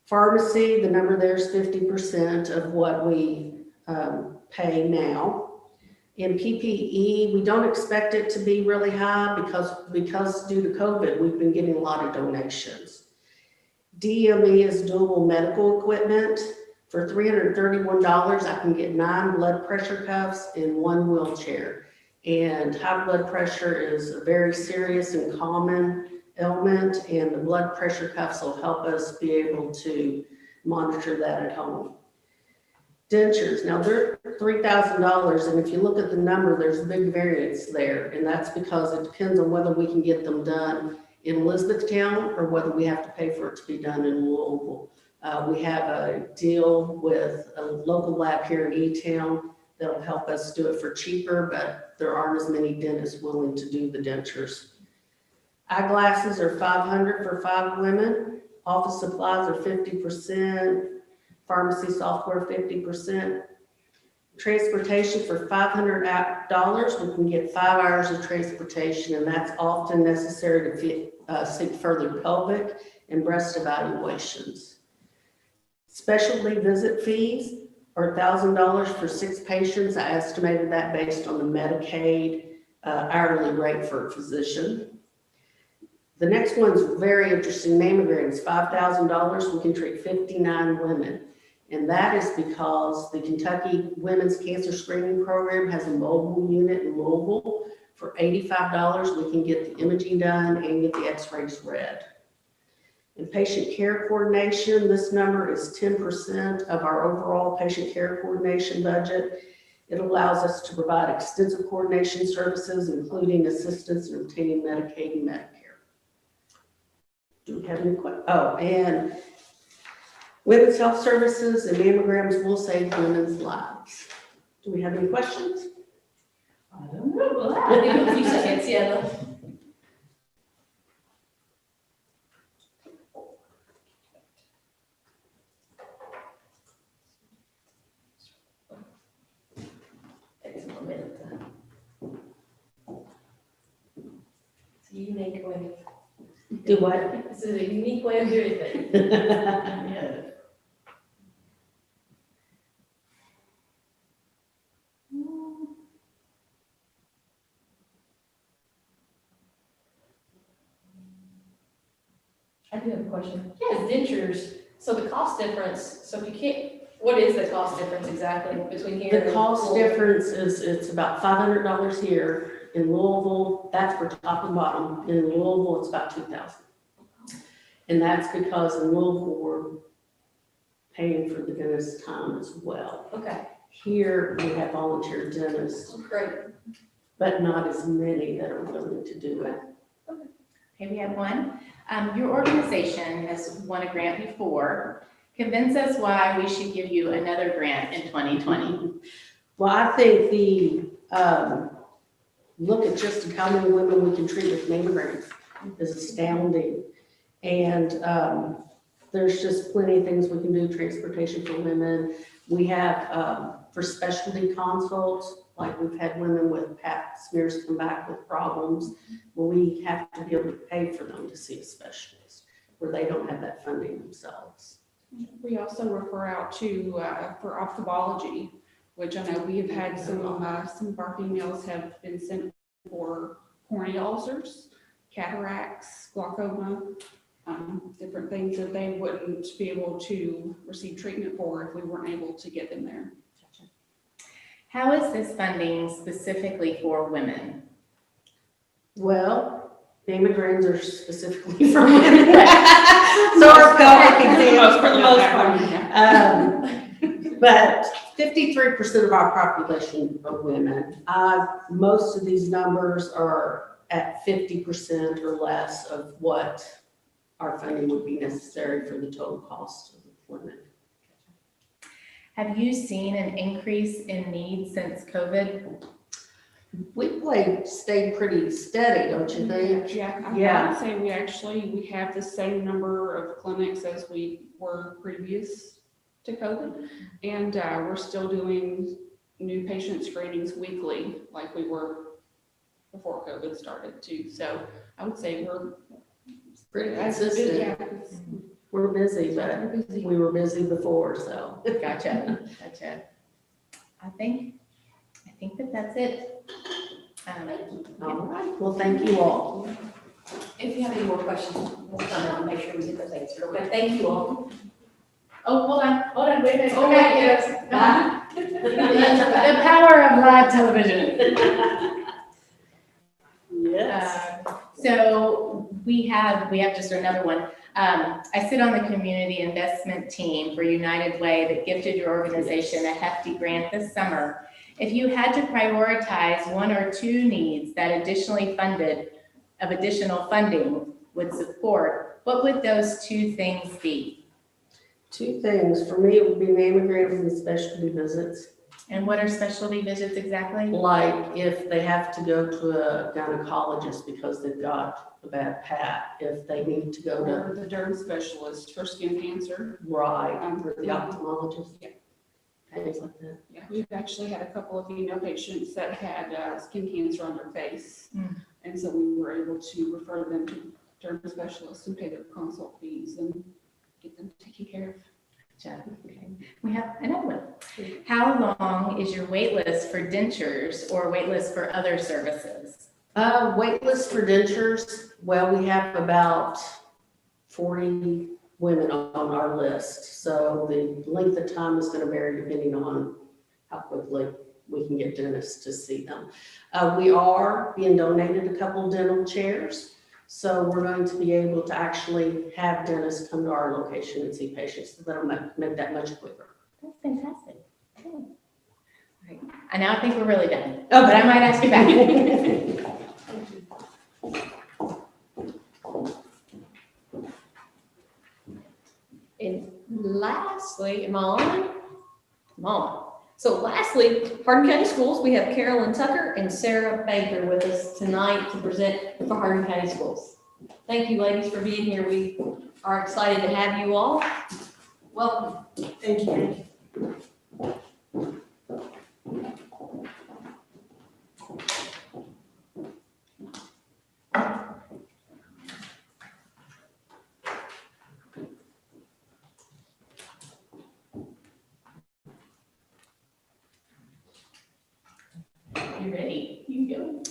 Pharmacy, the number there is 50% of what we pay now. In PPE, we don't expect it to be really high because due to COVID, we've been getting a lot of donations. DME is durable medical equipment. For $331, I can get 9 blood pressure cuffs and 1 wheelchair. And high blood pressure is a very serious and common ailment, and the blood pressure cuffs will help us be able to monitor that at home. Dentures, now they're $3,000, and if you look at the number, there's a big variance there, and that's because it depends on whether we can get them done in Elizabethtown or whether we have to pay for it to be done in Louisville. We have a deal with a local lab here in E-Town that'll help us do it for cheaper, but there aren't as many dentists willing to do the dentures. Eyeglasses are $500 for 5 women. Office supplies are 50%. Pharmacy software, 50%. Transportation for $500, we can get 5 hours of transportation, and that's often necessary to seek further pelvic and breast evaluations. Specialty visit fees are $1,000 for 6 patients. I estimated that based on the Medicaid hourly rate for a physician. The next one's very interesting. Mammograms, $5,000. We can treat 59 women. And that is because the Kentucky Women's Cancer Screening Program has a mobile unit in Louisville. For $85, we can get the imaging done and get the x-rays read. In patient care coordination, this number is 10% of our overall patient care coordination budget. It allows us to provide extensive coordination services, including assistance in obtaining Medicaid and Medicare. Do we have any questions? Oh, and women's health services and mammograms will save women's lives. Do we have any questions? I don't know, well, I'll give it a few seconds, yeah. Takes a minute. It's a unique way. Do what? This is a unique way of doing things. Yeah. I do have a question. Yes, dentures, so the cost difference, so if you can't, what is the cost difference exactly between here and The cost Louisville? difference is, it's about $500 here. In Louisville, that's for top and bottom. In Louisville, it's about $2,000. And that's because in Louisville, we're paying for the dentist's time as well. Okay, Here, we have volunteer dentists, great. but not as many that are willing to do it. Okay, we have one. Your organization has won a grant before. Convince us why we should give you another grant in 2020. Well, I think the, look at just how many women we can treat with mammograms is astounding. And there's just plenty of things we can do, transportation for women. We have, for specialty consults, like we've had women with pap smears come back with problems, well, we have to be able to pay for them to see a specialist where they don't have that funding themselves. We also refer out to, for ophthalmology, which I know we have had some of our females have been sent for corneal ulcers, cataracts, glaucoma, different things that they wouldn't be able to receive treatment for if we weren't able to get them there. How is this funding specifically for women? Well, mammograms are specifically for women. So are pelvic exams for the most part. But 53% of our population are women. Most of these numbers are at 50% or less of what our funding would be necessary for the total cost of employment. Have you seen an increase in needs since COVID? We've stayed pretty steady, don't you think? Yeah, I would say we have the same number of clinics as we were previous to COVID. And we're still doing new patient screenings weekly like we were before COVID started too. So I would say we're Pretty consistent. Yeah. We're busy, but we were busy before, so. Gotcha. I think that's it. All right, well, thank you all. If you have any more questions, we'll come and make sure we get those answered. Okay, thank you all. Oh, hold on, wait a minute. Oh, Okay, yes. yes. The power of live television. Yes. So we have just another one. I sit on the community investment team for United Way that gifted your organization a hefty grant this summer. If you had to prioritize one or two needs that additional funding would support, what would those two things be? Two things. For me, it would be mammograms and specialty visits. And what are specialty visits exactly? Like if they have to go to a gynecologist because they've got a bad pat, if they need to go or to, the derm specialist for skin cancer. right, or the ophthalmologist. Yeah. Things like that. Yeah, we've actually had a couple of female patients that had skin cancer on their face. Mm. And so we were able to refer them to derm specialists and pay their consult fees and get them taken care of. Okay. We have another one. How long is your wait list for dentures or wait list for other services? Wait list for dentures, well, we have about 40 women on our list. So the length of time is going to vary depending on how quickly we can get dentists to see them. We are being donated a couple dental chairs. So we're going to be able to actually have dentists come to our location and see patients. So that'll make that much quicker. That's fantastic. Okay. All right. And now I think we're really done. Oh, But I might ask you back. And lastly, am I on? I'm on. So lastly, Hardin County Schools, we have Carolyn Tucker and Sarah Baker with us tonight to present for Hardin County Schools. Thank you, ladies, for being here. We are excited to have you all. Welcome. Thank you. You ready? You go.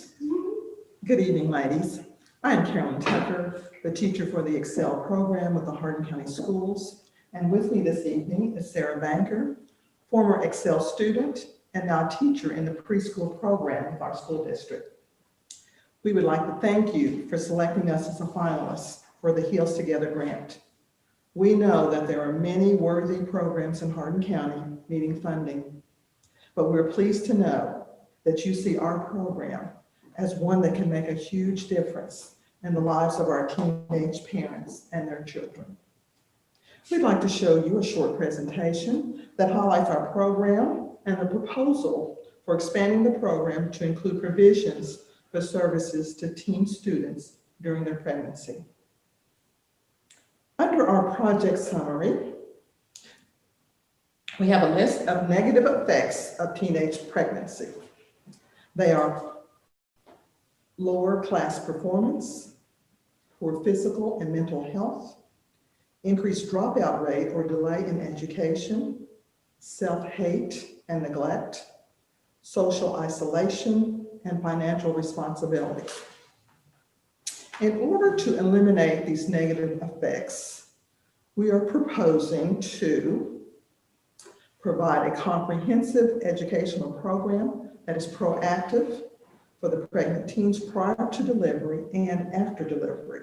Good evening, ladies. I am Carolyn Tucker, the teacher for the Excel program with the Hardin County Schools. And with me this evening is Sarah Banker, former Excel student and now teacher in the preschool program of our school district. We would like to thank you for selecting us as a finalist for the Heals Together grant. We know that there are many worthy programs in Hardin County needing funding, but we're pleased to know that you see our program as one that can make a huge difference in the lives of our teenage parents and their children. We'd like to show you a short presentation that highlights our program and a proposal for expanding the program to include provisions for services to teen students during their pregnancy. Under our project summary, we have a list of negative effects of teenage pregnancy. They are lower class performance, poor physical and mental health, increased dropout rate or delay in education, self-hate and neglect, social isolation, and financial responsibility. In order to eliminate these negative effects, we are proposing to provide a comprehensive educational program that is proactive for the pregnant teens prior to delivery and after delivery.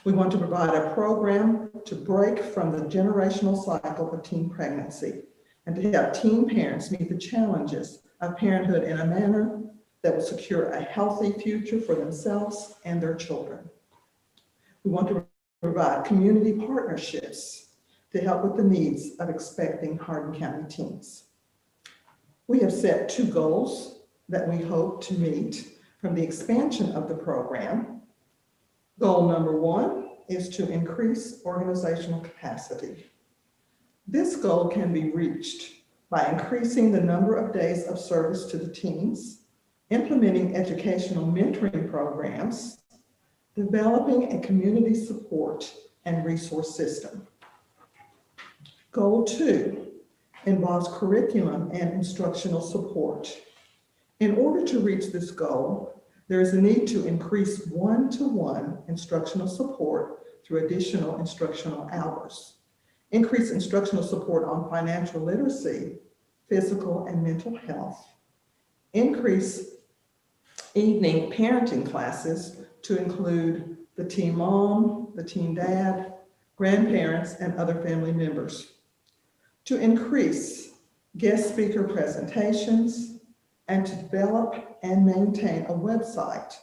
We want to provide a program to break from the generational cycle of teen pregnancy and to help teen parents meet the challenges of parenthood in a manner that will secure a healthy future for themselves and their children. We want to provide community partnerships to help with the needs of expecting Hardin County teens. We have set 2 goals that we hope to meet from the expansion of the program. Goal number 1 is to increase organizational capacity. This goal can be reached by increasing the number of days of service to the teens, implementing educational mentoring programs, developing a community support and resource system. Goal 2 involves curriculum and instructional support. In order to reach this goal, there is a need to increase one-to-one instructional support through additional instructional hours, increase instructional support on financial literacy, physical and mental health, increase evening parenting classes to include the teen mom, the teen dad, grandparents, and other family members, to increase guest speaker presentations, and to develop and maintain a website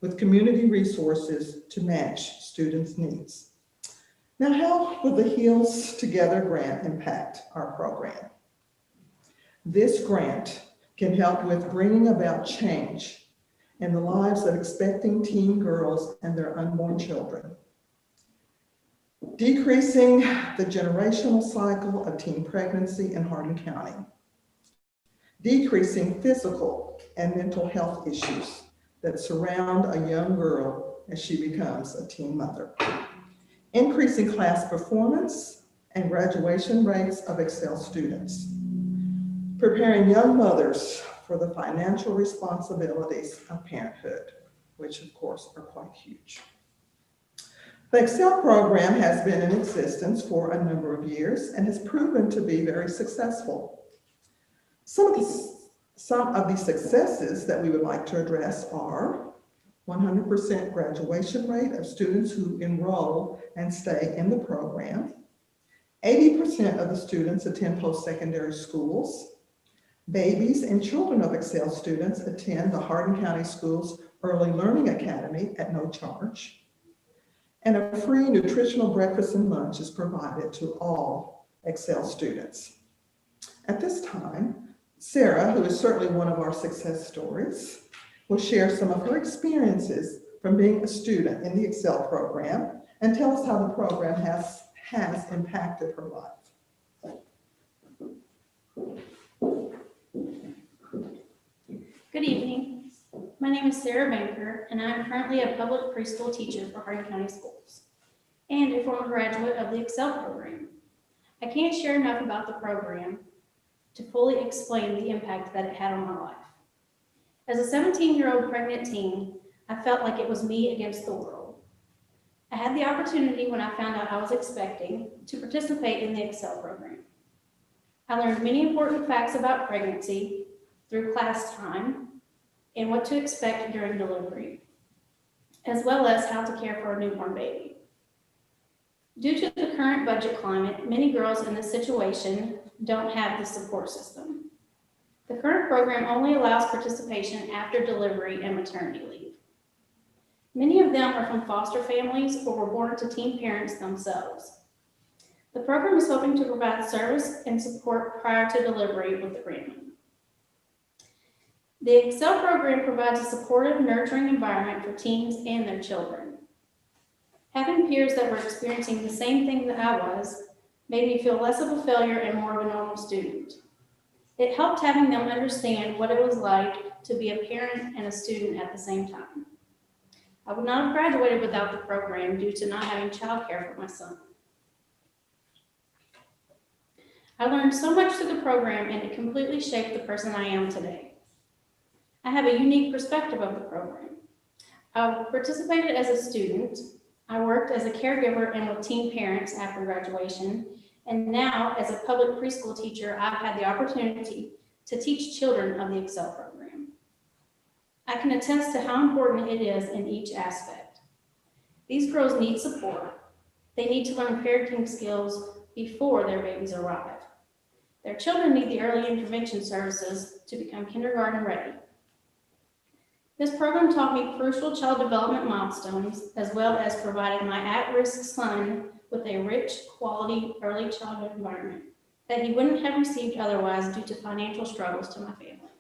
with community resources to match students' needs. Now, how will the Heals Together grant impact our program? This grant can help with bringing about change in the lives of expecting teen girls and their unborn children, decreasing the generational cycle of teen pregnancy in Hardin County, decreasing physical and mental health issues that surround a young girl as she becomes a teen mother, increasing class performance and graduation rates of Excel students, preparing young mothers for the financial responsibilities of parenthood, which of course are quite huge. The Excel program has been in existence for a number of years and has proven to be very successful. Some of the successes that we would like to address are 100% graduation rate of students who enroll and stay in the program. 80% of the students attend post-secondary schools. Babies and children of Excel students attend the Hardin County Schools Early Learning Academy at no charge. And a free nutritional breakfast and lunch is provided to all Excel students. At this time, Sarah, who is certainly one of our success stories, will share some of her experiences from being a student in the Excel program and tell us how the program has impacted her life. Good evening. My name is Sarah Banker, and I am currently a public preschool teacher for Hardin County Schools and a former graduate of the Excel program. I can't share enough about the program to fully explain the impact that it had on my life. As a 17-year-old pregnant teen, I felt like it was me against the world. I had the opportunity when I found out I was expecting to participate in the Excel program. I learned many important facts about pregnancy through class time and what to expect during delivery, as well as how to care for a newborn baby. Due to the current budget climate, many girls in this situation don't have the support system. The current program only allows participation after delivery and maternity leave. Many of them are from foster families or were born to teen parents themselves. The program is hoping to provide service and support prior to delivery with the grant. The Excel program provides a supportive, nurturing environment for teens and their children. Having peers that were experiencing the same thing that I was made me feel less of a failure and more of a normal student. It helped having them understand what it was like to be a parent and a student at the same time. I would not have graduated without the program due to not having childcare for my son. I learned so much through the program, and it completely shaped the person I am today. I have a unique perspective of the program. I participated as a student. I worked as a caregiver and with teen parents after graduation. And now, as a public preschool teacher, I've had the opportunity to teach children of the Excel program. I can attest to how important it is in each aspect. These girls need support. They need to learn parenting skills before their babies arrive. Their children need the early intervention services to become kindergarten ready. This program taught me crucial child development milestones, as well as provided my at-risk son with a rich, quality early childhood environment that he wouldn't have received otherwise due to financial struggles to my family.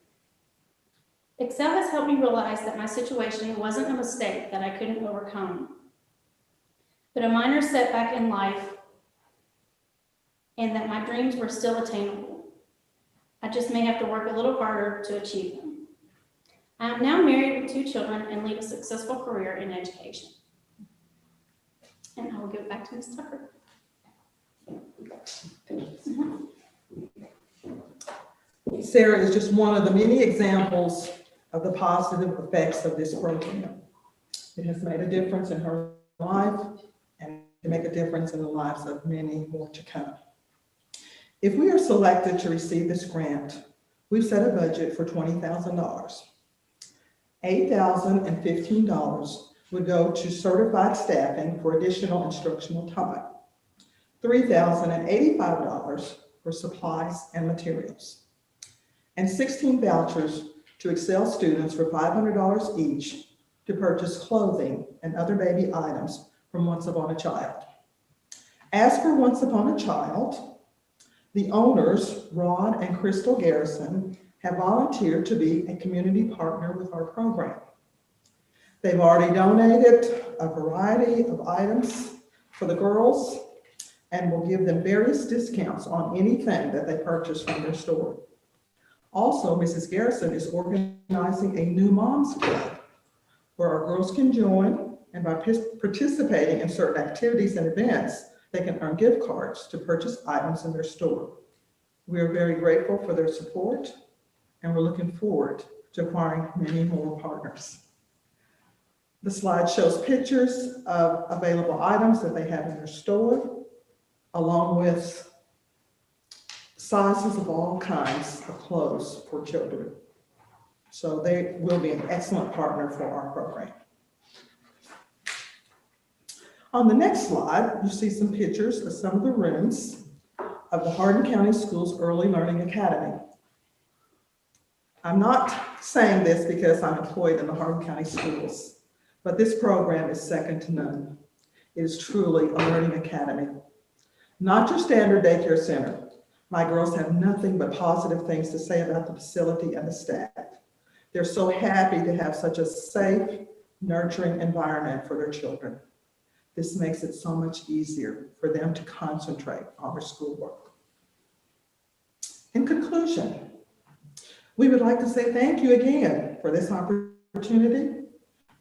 Excel has helped me realize that my situation wasn't a mistake that I couldn't overcome, but a minor setback in life, and that my dreams were still attainable. I just may have to work a little harder to achieve them. I am now married with 2 children and lead a successful career in education. And I will give it back to Ms. Tucker. Sarah is just one of the many examples of the positive effects of this program. It has made a difference in her life and can make a difference in the lives of many more to come. If we are selected to receive this grant, we've set a budget for $20,000. $8,015 would go to certified staffing for additional instructional time. $3,085 for supplies and materials. And 16 vouchers to Excel students for $500 each to purchase clothing and other baby items from Once Upon a Child. As for Once Upon a Child, the owners, Rod and Crystal Garrison, have volunteered to be a community partner with our program. They've already donated a variety of items for the girls and will give them various discounts on anything that they purchase from their store. Also, Mrs. Garrison is organizing a new moms club where our girls can join, and by participating in certain activities and events, they can earn gift cards to purchase items in their store. We are very grateful for their support, and we're looking forward to acquiring many more partners. The slide shows pictures of available items that they have in their store, along with sizes of all kinds of clothes for children. So they will be an excellent partner for our program. On the next slide, you see some pictures of some of the rooms of the Hardin County Schools Early Learning Academy. I'm not saying this because I'm employed in the Hardin County Schools, but this program is second to none. It is truly a learning academy. Not your standard daycare center. My girls have nothing but positive things to say about the facility and the staff. They're so happy to have such a safe, nurturing environment for their children. This makes it so much easier for them to concentrate on their schoolwork. In conclusion, we would like to say thank you again for this opportunity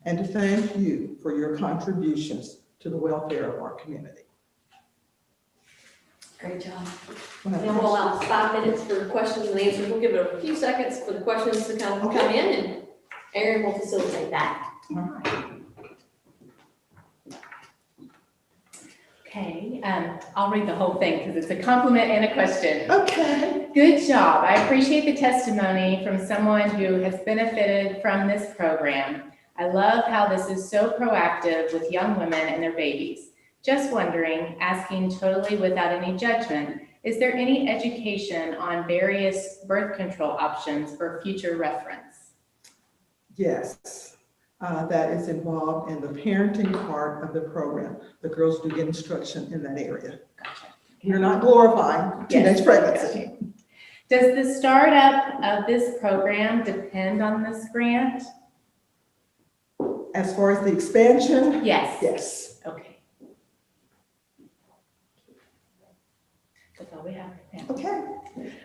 and to thank you for your contributions to the welfare of our community. Great job. Now we'll allow 5 minutes for questions and answers. We'll give it a few seconds for the questions to come in, and Erin will facilitate that. All right. Okay, I'll read the whole thing because it's a compliment and a question. Okay. Good job. I appreciate the testimony from someone who has benefited from this program. I love how this is so proactive with young women and their babies. Just wondering, asking totally without any judgment, is there any education on various birth control options for future reference? Yes, that is involved in the parenting part of the program. The girls do get instruction in that area. Gotcha. We're not glorifying teenage pregnancy. Does the startup of this program depend on this grant? As far as the expansion? Yes. Yes. Okay. That's all we have right now. Okay.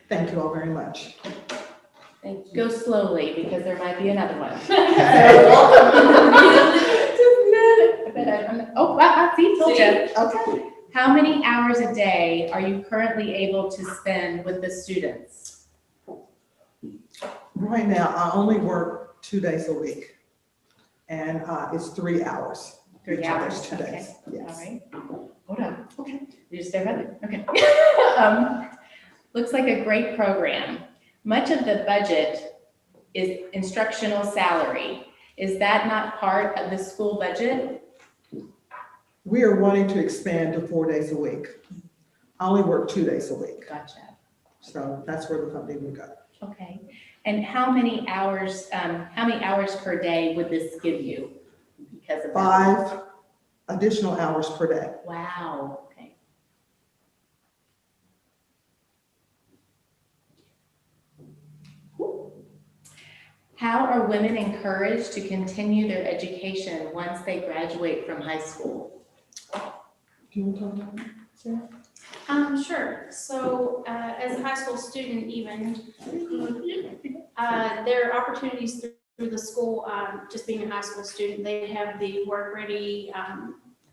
Thank you all very much. Thank you. Go slowly because there might be another one. Oh, wow, see, told you. Okay. How many hours a day are you currently able to spend with the students? Right now, I only work 2 days a week, and it's 3 hours. 3 hours, 2 okay. days, yes. All right. Hold on. Okay. You just stay right there. Okay. Looks like a great program. Much of the budget is instructional salary. Is that not part of the school budget? We are wanting to expand to 4 days a week. I only work 2 days a week, Gotcha. so that's where the funding would go. Okay. And how many hours per day would this give you because of that? 5 additional hours per day. Wow. Okay. How are women encouraged to continue their education once they graduate from high school? Do you want to talk about that, Sarah? Sure. So, as a high school student even, there are opportunities through the school, just being a high school student, they have the work ready,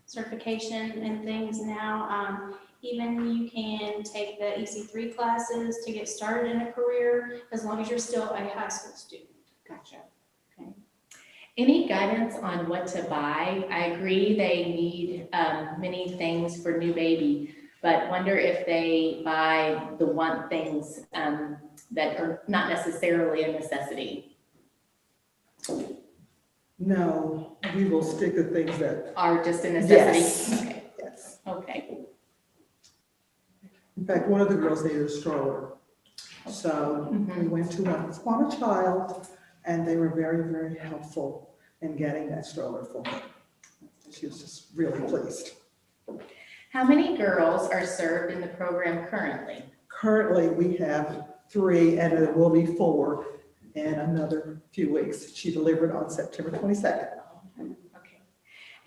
certification and things now. Even you can take the EC3 classes to get started in a career, as long as you're still a high school student. Gotcha. Okay. Any guidance on what to buy? I agree they need many things for new baby, but wonder if they buy the one things that are not necessarily a necessity. No, we will stick to things that, Are just a necessity? Yes. Okay. yes. Okay. In fact, one of the girls needed a stroller. So we went to one Spot a Child, and they were very, very helpful in getting that stroller for her. She was just really pleased. How many girls are served in the program currently? Currently, we have 3, and there will be 4 in another few weeks. She delivered on September 22nd. Okay.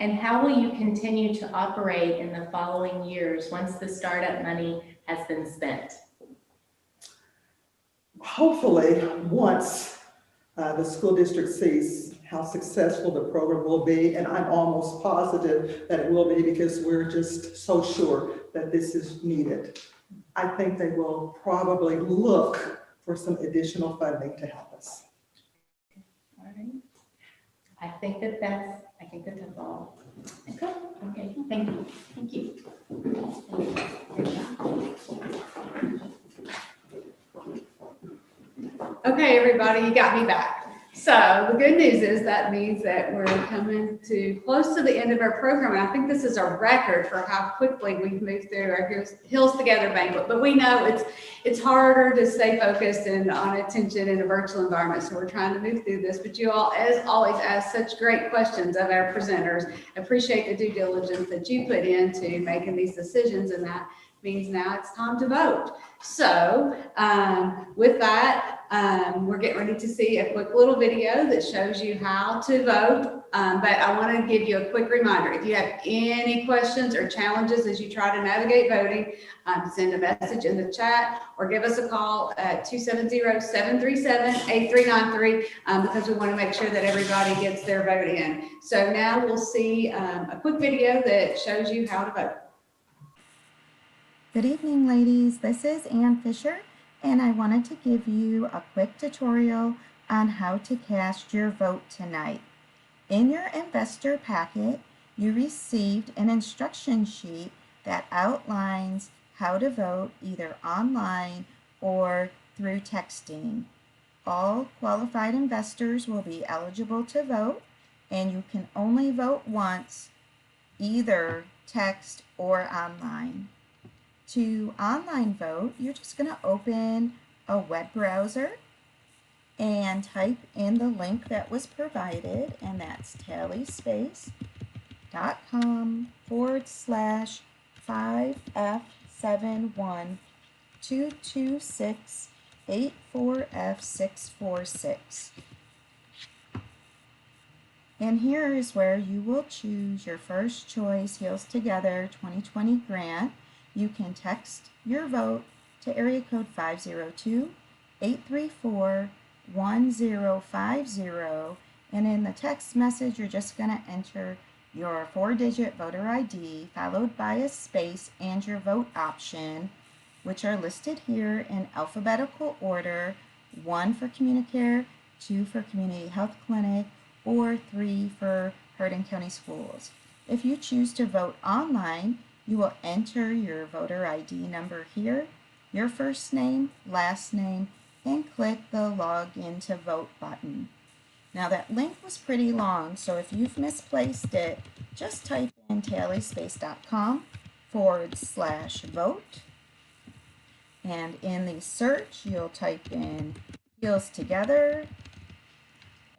And how will you continue to operate in the following years once the startup money has been spent? Hopefully, once the school district sees how successful the program will be, and I'm almost positive that it will be because we're just so sure that this is needed. I think they will probably look for some additional funding to help us. All right. I think that's all. Okay. Okay. Thank you. Thank you. Okay, everybody, you got me back. So the good news is that means that we're coming to close to the end of our program. And I think this is a record for how quickly we've moved through our Hills Together banquet. But we know it's harder to stay focused and on attention in a virtual environment. So we're trying to move through this. But you all, as always, ask such great questions of our presenters. Appreciate the due diligence that you put into making these decisions, and that means now it's time to vote. So with that, we're getting ready to see a quick little video that shows you how to vote. But I want to give you a quick reminder. If you have any questions or challenges as you try to navigate voting, send a message in the chat or give us a call at 270-737-8393 because we want to make sure that everybody gets their vote in. So now we'll see a quick video that shows you how to vote. Good evening, ladies. This is Ann Fisher, and I wanted to give you a quick tutorial on how to cast your vote tonight. In your investor packet, you received an instruction sheet that outlines how to vote either online or through texting. All qualified investors will be eligible to vote, and you can only vote once, either text or online. To online vote, you're just going to open a web browser and type in the link that was provided, and that's tallyspace.com/5F71226846. And here is where you will choose your first choice Heels Together 2020 grant. You can text your vote to area code 502-834-1050, and in the text message you're just going to enter your 4-digit voter ID, followed by a space and your vote option, which are listed here in alphabetical order, 1 for Communicare, 2 for Community Health Clinic, or 3 for Hardin County Schools. If you choose to vote online, you will enter your voter ID number here, your first name, last name, and click the Login to Vote button. Now that link was pretty long, so if you've misplaced it, just type in tallyspace.com/vote. And in the search, you'll type in Heels Together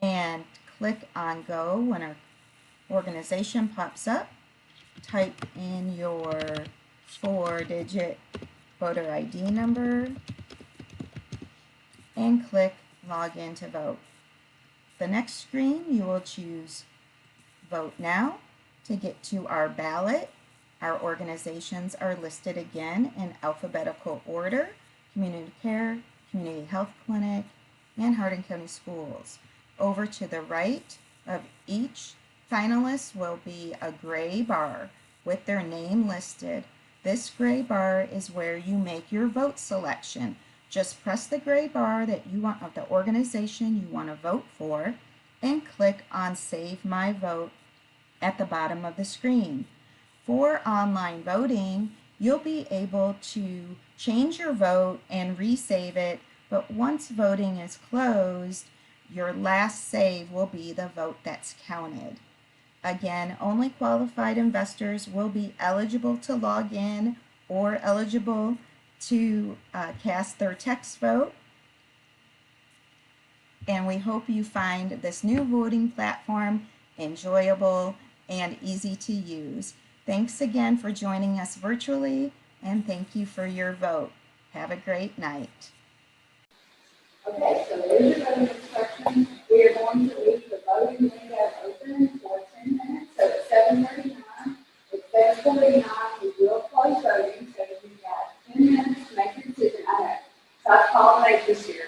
and click on Go when our organization pops up. Type in your 4-digit voter ID number and click Login to Vote. The next screen, you will choose Vote Now to get to our ballot. Our organizations are listed again in alphabetical order: Communicare, Community Health Clinic, and Hardin County Schools. Over to the right of each finalist will be a gray bar with their name listed. This gray bar is where you make your vote selection. Just press the gray bar that you want of the organization you want to vote for and click on Save My Vote at the bottom of the screen. For online voting, you'll be able to change your vote and resave it, but once voting is closed, your last save will be the vote that's counted. Again, only qualified investors will be eligible to log in or eligible to cast their text vote. And we hope you find this new voting platform enjoyable and easy to use. Thanks again for joining us virtually, and thank you for your vote. Have a great night. Okay, so there's your voting instructions. We are going to leave the voting window open for 10 minutes. So at 7:39, it's 7:49, we will close voting. So you've got 10 minutes to make your decision. I know, so I've called late this year.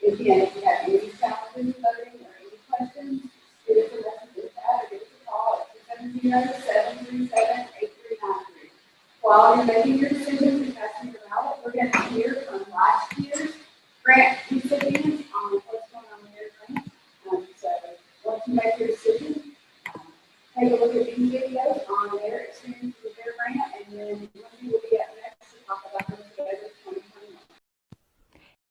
Again, if you have any challenges with voting or any questions, give us a message in chat or give us a call at 270-737-8393. While you're making your decision and casting your ballot, we're going to hear from last year's grant recipients on what's going on with their grant. So once you make your decision, take a look at these videos on their experience with their grant, and then Wendy will be up next to talk about Heels Together 2021.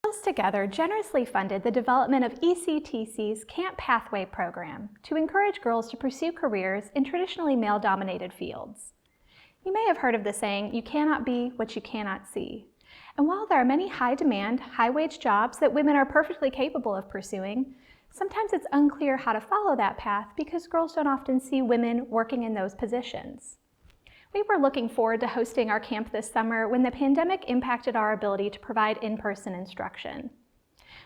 Heels Together generously funded the development of ECTC's Camp Pathway program to encourage girls to pursue careers in traditionally male-dominated fields. You may have heard of the saying, "You cannot be what you cannot see." And while there are many high-demand, high-wage jobs that women are perfectly capable of pursuing, sometimes it's unclear how to follow that path because girls don't often see women working in those positions. We were looking forward to hosting our camp this summer when the pandemic impacted our ability to provide in-person instruction.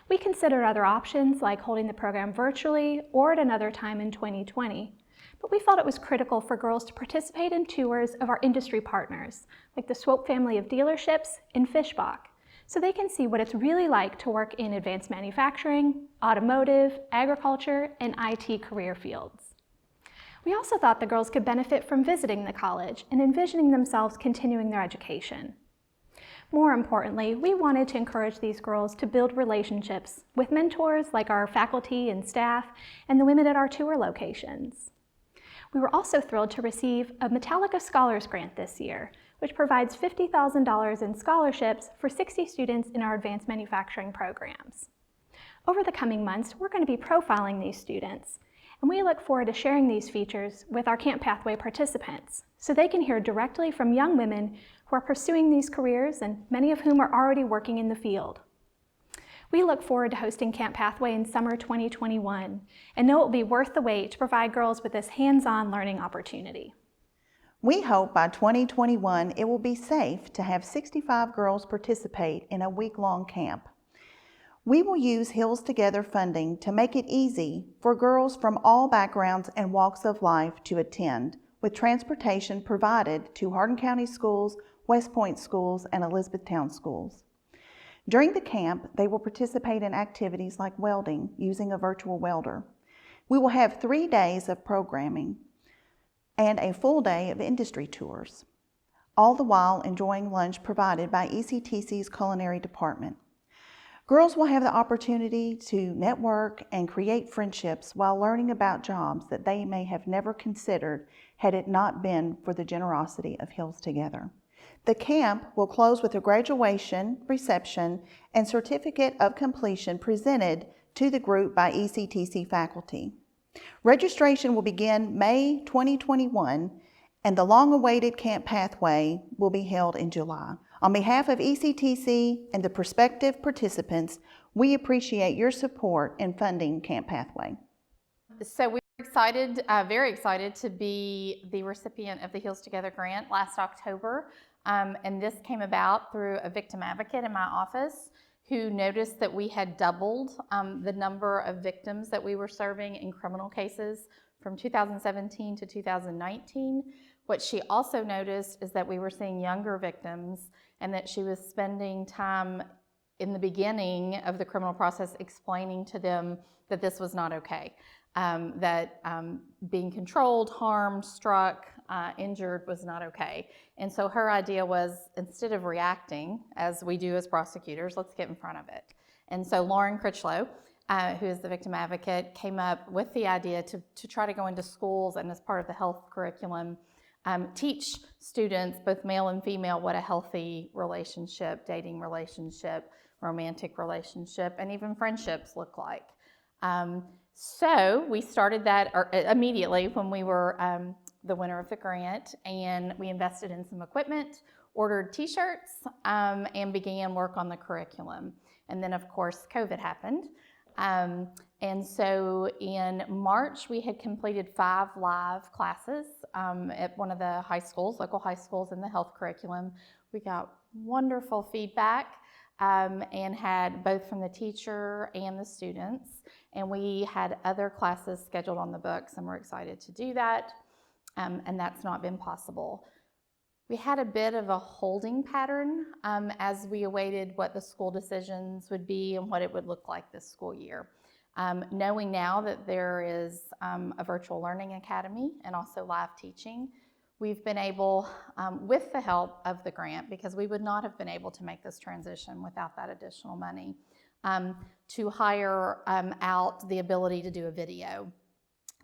We considered other options like holding the program virtually or at another time in 2020. But we felt it was critical for girls to participate in tours of our industry partners, like the Swope family of dealerships and Fishbach, so they can see what it's really like to work in advanced manufacturing, automotive, agriculture, and IT career fields. We also thought the girls could benefit from visiting the college and envisioning themselves continuing their education. More importantly, we wanted to encourage these girls to build relationships with mentors like our faculty and staff and the women at our tour locations. We were also thrilled to receive a Metallica Scholars Grant this year, which provides $50,000 in scholarships for 60 students in our advanced manufacturing programs. Over the coming months, we're going to be profiling these students, and we look forward to sharing these features with our Camp Pathway participants so they can hear directly from young women who are pursuing these careers and many of whom are already working in the field. We look forward to hosting Camp Pathway in summer 2021 and know it will be worth the wait to provide girls with this hands-on learning opportunity. We hope by 2021 it will be safe to have 65 girls participate in a week-long camp. We will use Heels Together funding to make it easy for girls from all backgrounds and walks of life to attend, with transportation provided to Hardin County Schools, West Point Schools, and Elizabethtown Schools. During the camp, they will participate in activities like welding using a virtual welder. We will have 3 days of programming. and a full day of industry tours, all the while enjoying lunch provided by ECTC's culinary department. Girls will have the opportunity to network and create friendships while learning about jobs that they may have never considered had it not been for the generosity of Hills Together. The camp will close with a graduation, reception, and certificate of completion presented to the group by ECTC faculty. Registration will begin May 2021, and the long-awaited camp pathway will be held in July. On behalf of ECTC and the prospective participants, we appreciate your support in funding Camp Pathway. So we were excited, very excited to be the recipient of the Heels Together grant last October. And this came about through a victim advocate in my office who noticed that we had doubled the number of victims that we were serving in criminal cases from 2017 to 2019. What she also noticed is that we were seeing younger victims and that she was spending time in the beginning of the criminal process explaining to them that this was not okay, that being controlled, harmed, struck, injured was not okay. And so her idea was, instead of reacting, as we do as prosecutors, let's get in front of it. And so Lauren Critchlow, who is the victim advocate, came up with the idea to try to go into schools and as part of the health curriculum, teach students, both male and female, what a healthy relationship, dating relationship, romantic relationship, and even friendships look like. So we started that immediately when we were the winner of the grant, and we invested in some equipment, ordered t-shirts, and began work on the curriculum. And then of course COVID happened. And so in March, we had completed 5 live classes at one of the high schools, local high schools in the health curriculum. We got wonderful feedback and had both from the teacher and the students. And we had other classes scheduled on the books, and we're excited to do that. And that's not been possible. We had a bit of a holding pattern as we awaited what the school decisions would be and what it would look like this school year. Knowing now that there is a virtual learning academy and also live teaching, we've been able, with the help of the grant, because we would not have been able to make this transition without that additional money, to hire out the ability to do a video.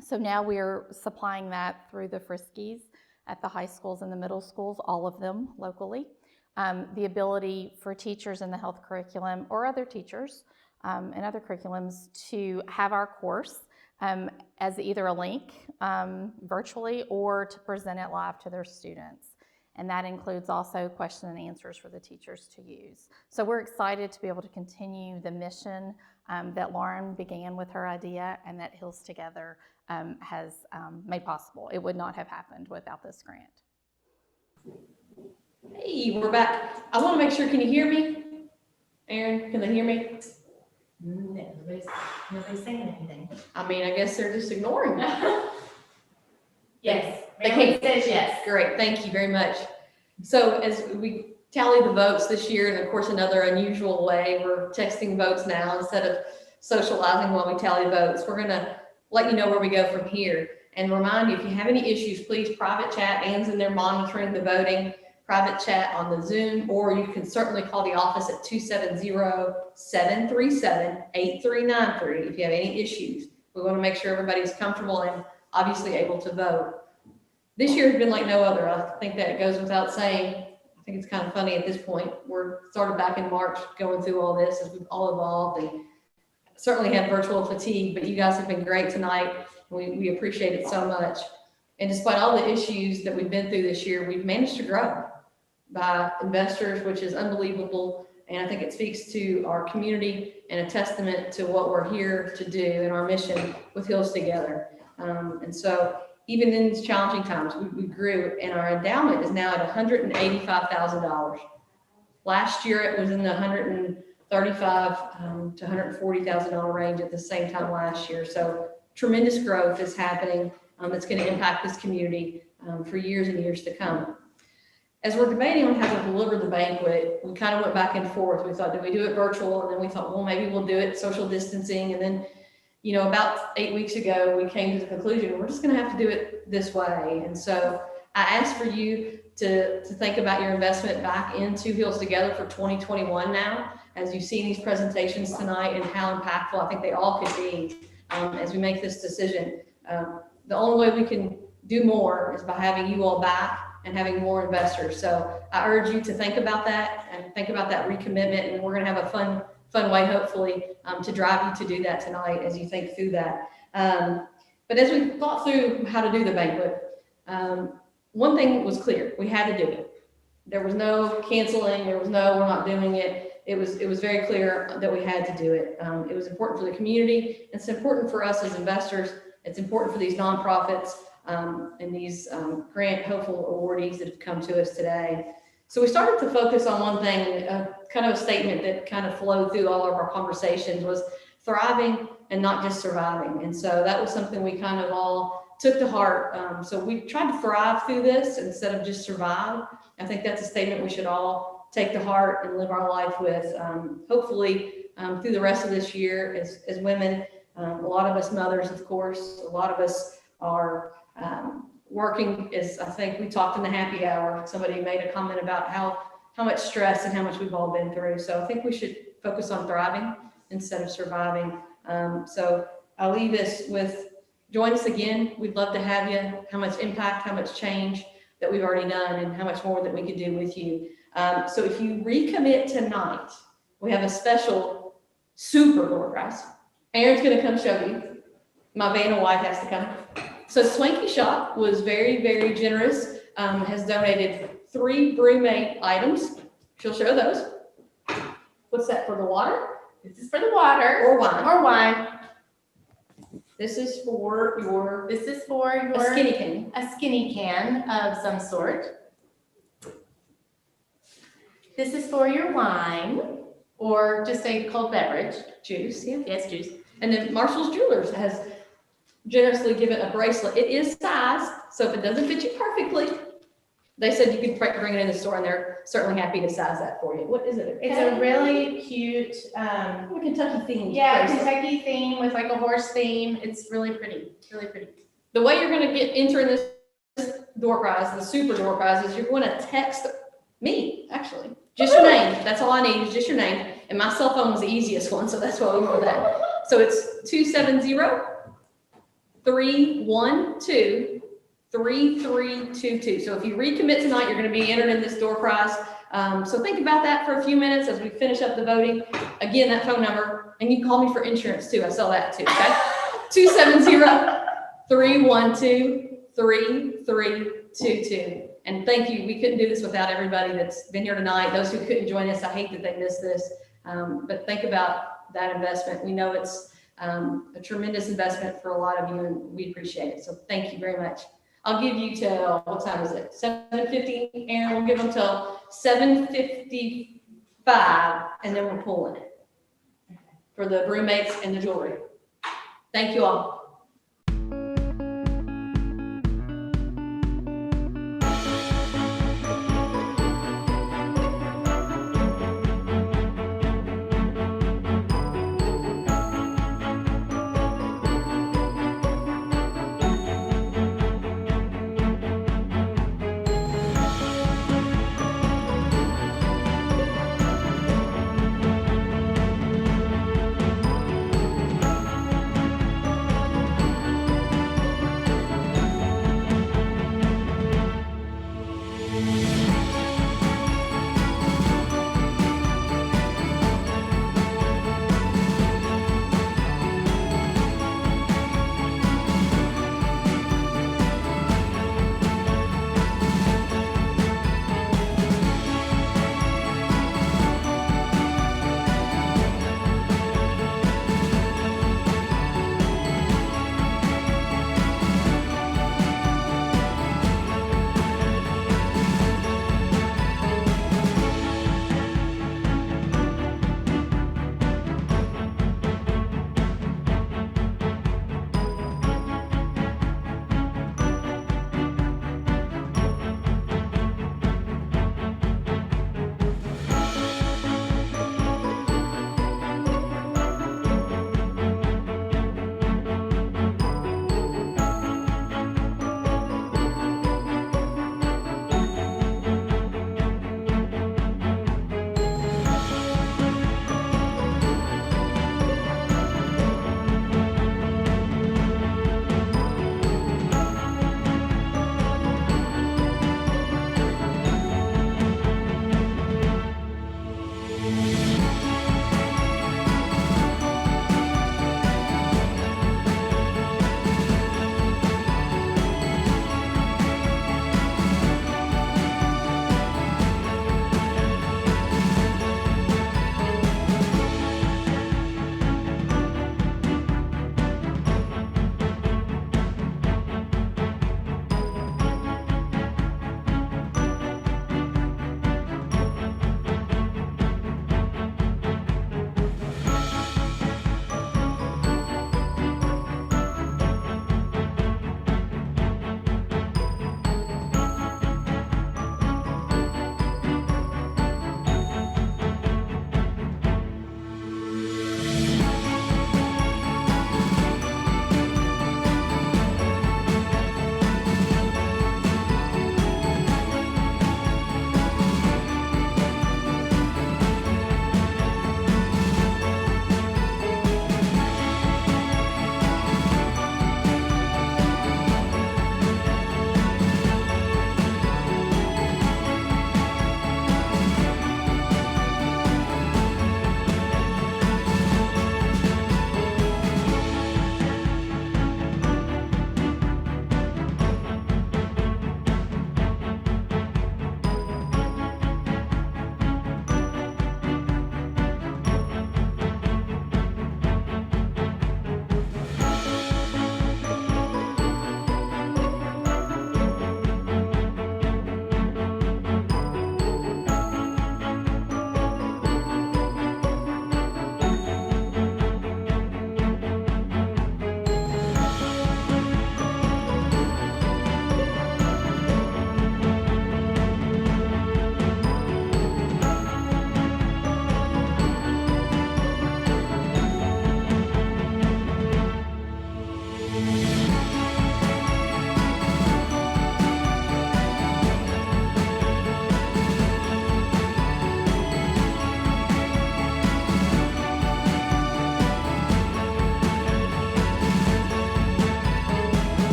So now we're supplying that through the Friskies at the high schools and the middle schools, all of them locally. The ability for teachers in the health curriculum or other teachers and other curriculums to have our course as either a link virtually or to present it live to their students. And that includes also question and answers for the teachers to use. So we're excited to be able to continue the mission that Lauren began with her idea and that Heels Together has made possible. It would not have happened without this grant. Hey, we're back. I want to make sure, can you hear me? Aaron, can they hear me? Nobody's saying anything. I mean, I guess they're just ignoring me. Yes, They Mary can't- says yes. Great, thank you very much. So as we tally the votes this year, and of course another unusual way, we're texting votes now instead of socializing while we tally votes. We're gonna let you know where we go from here and remind you, if you have any issues, please private chat. Ann's in there monitoring the voting, private chat on the Zoom, or you can certainly call the office at 270-737-8393 if you have any issues. We want to make sure everybody's comfortable and obviously able to vote. This year has been like no other. I think that goes without saying. I think it's kind of funny at this point. We're started back in March going through all this as we've all evolved and certainly had virtual fatigue, but you guys have been great tonight. We appreciate it so much. And despite all the issues that we've been through this year, we've managed to grow by investors, which is unbelievable. And I think it speaks to our community and a testament to what we're here to do and our mission with Heels Together. And so even in these challenging times, we grew, and our endowment is now at $185,000. Last year, it was in the $135,000 to $140,000 range at the same time last year. So tremendous growth is happening that's going to impact this community for years and years to come. As we're debating on how to deliver the banquet, we kind of went back and forth. We thought, do we do it virtual? And then we thought, well, maybe we'll do it social distancing. And then about 8 weeks ago, we came to the conclusion, we're just gonna have to do it this way. And so I asked for you to think about your investment back into Heels Together for 2021 now, as you've seen these presentations tonight and how impactful I think they all could be as we make this decision. The only way we can do more is by having you all back and having more investors. So I urge you to think about that and think about that recommitment, and we're gonna have a fun way, hopefully, to drive you to do that tonight as you think through that. But as we thought through how to do the banquet, one thing was clear: we had to do it. There was no canceling. There was no, we're not doing it. It was very clear that we had to do it. It was important for the community. It's important for us as investors. It's important for these nonprofits and these grant hopeful awardees that have come to us today. So we started to focus on one thing, kind of a statement that kind of flowed through all of our conversations was thriving and not just surviving. And so that was something we kind of all took to heart. So we tried to thrive through this instead of just survive. I think that's a statement we should all take to heart and live our life with. Hopefully through the rest of this year as women, a lot of us mothers, of course, a lot of us are working, as I think we talked in the happy hour. Somebody made a comment about how much stress and how much we've all been through. So I think we should focus on thriving instead of surviving. So I'll leave this with, join us again. We'd love to have you. How much impact, how much change that we've already done, and how much more that we could do with you. So if you recommit tonight, we have a special super door prize. Aaron's gonna come show you. My Vanna wife has to come. So Swanky Shop was very, very generous, has donated 3 BrewMate items. She'll show those. What's that, for the water? This is for the water. Or wine. Or wine. This is for your a skinny can. A skinny can of some sort. This is for your wine, or just a cold beverage. Juice, yeah. Yes, juice. And then Marshall's Jewelers has generously given a bracelet. It is sized, so if it doesn't fit you perfectly, they said you could bring it in the store, and they're certainly happy to size that for you. What is it? It's a really cute, Kentucky theme. yeah, bracelet. Kentucky theme with like a horse theme. It's really pretty, really pretty. The way you're going to enter in this door prize, the super door prize, is you're going to text me, actually. Just your name. That's all I need is just your name. And my cell phone was the easiest one, so that's why we went with that. So it's 270-312-3322. So if you recommit tonight, you're going to be entered in this door prize. So think about that for a few minutes as we finish up the voting. Again, that phone number, and you can call me for insurance too. I sell that too, okay? 270-312-3322. And thank you. We couldn't do this without everybody that's been here tonight. Those who couldn't join us, I hate that they missed this. But think about that investment. We know it's a tremendous investment for a lot of you, and we appreciate it. So thank you very much. I'll give you till, what time is it? 7:50, Aaron, we'll give them till 7:55, and then we're pulling it for the BrewMates and the jewelry. Thank you all.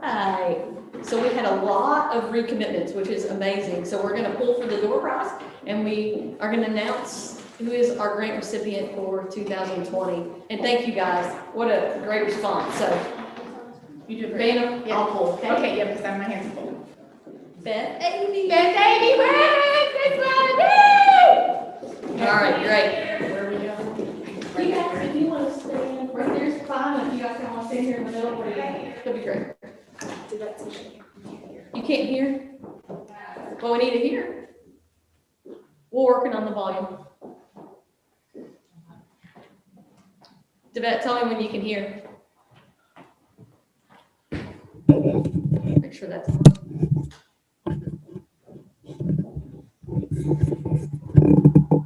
right. So we had a lot of recommitments, which is amazing. So we're gonna pull for the door prize, and we are gonna announce who is our grant recipient for 2020. And thank you guys. What a great response. So You do great. Vanna, I'll pull, okay? Okay, yeah, because I have my hands full. Beth Avey. Beth Avey wins this one, woo! All right, great. Where are we going? You guys, if you want to stand right there's fine. If you guys don't want to stand here in the middle, that'd be great. You can't hear? Well, we need to hear. We're working on the volume. Devette, tell me when you can hear. Make sure that's on.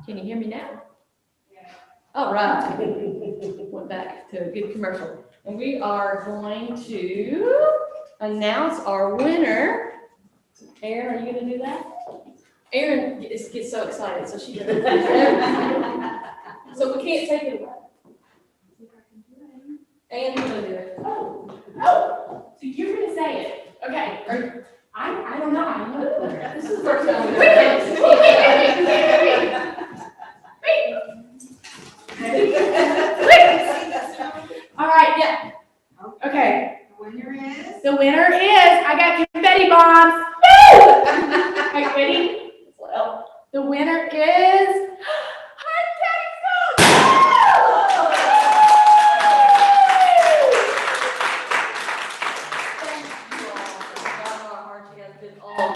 Can you hear me now? All right. Went back to a good commercial. And we are going to announce our winner. Erin, are you gonna do that? Erin gets so excited, so she does. So we can't take it away. And you're gonna do it. Oh, so you're gonna say it. Okay. I don't know. I don't know. This is the first time we've Wait, done all right, yeah. Okay. The winner is? The winner is, I got confetti bombs. Woo! Wait, ready? Well, The winner is Hardin County Schools.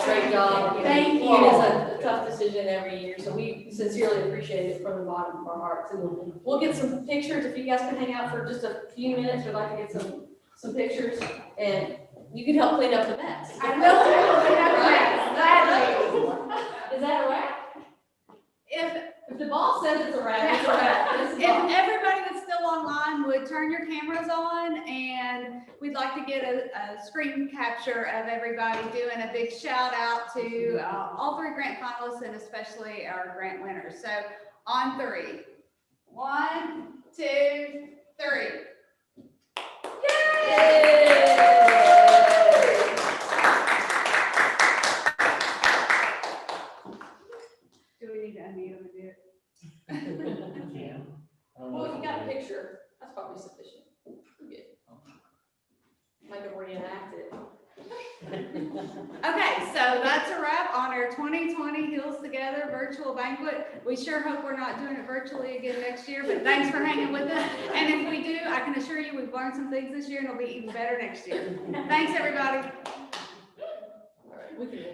great job. Thank you. It is a tough decision every year, so we sincerely appreciate it from the bottom of our hearts. And we'll get some pictures, if you guys can hang out for just a few minutes, we'd like to get some pictures, and you can help clean up the mess. I know. Gladly. Is that a wrap? If the ball says it's a wrap, it's a wrap. This is If all. everybody that's still online would turn your cameras on, and we'd like to get a screen capture of everybody doing a big shout out to all three grant finalists and especially our grant winners. So on three. 1, 2, 3. Do we need to unmute them and do it? Well, if you got a picture, that's probably sufficient. We're good. Make them reenact it. Okay, so that's a wrap on our 2020 Heels Together virtual banquet. We sure hope we're not doing it virtually again next year, but thanks for hanging with us. And if we do, I can assure you we've learned some things this year and it'll be even better next year. Thanks, everybody. All right, we can.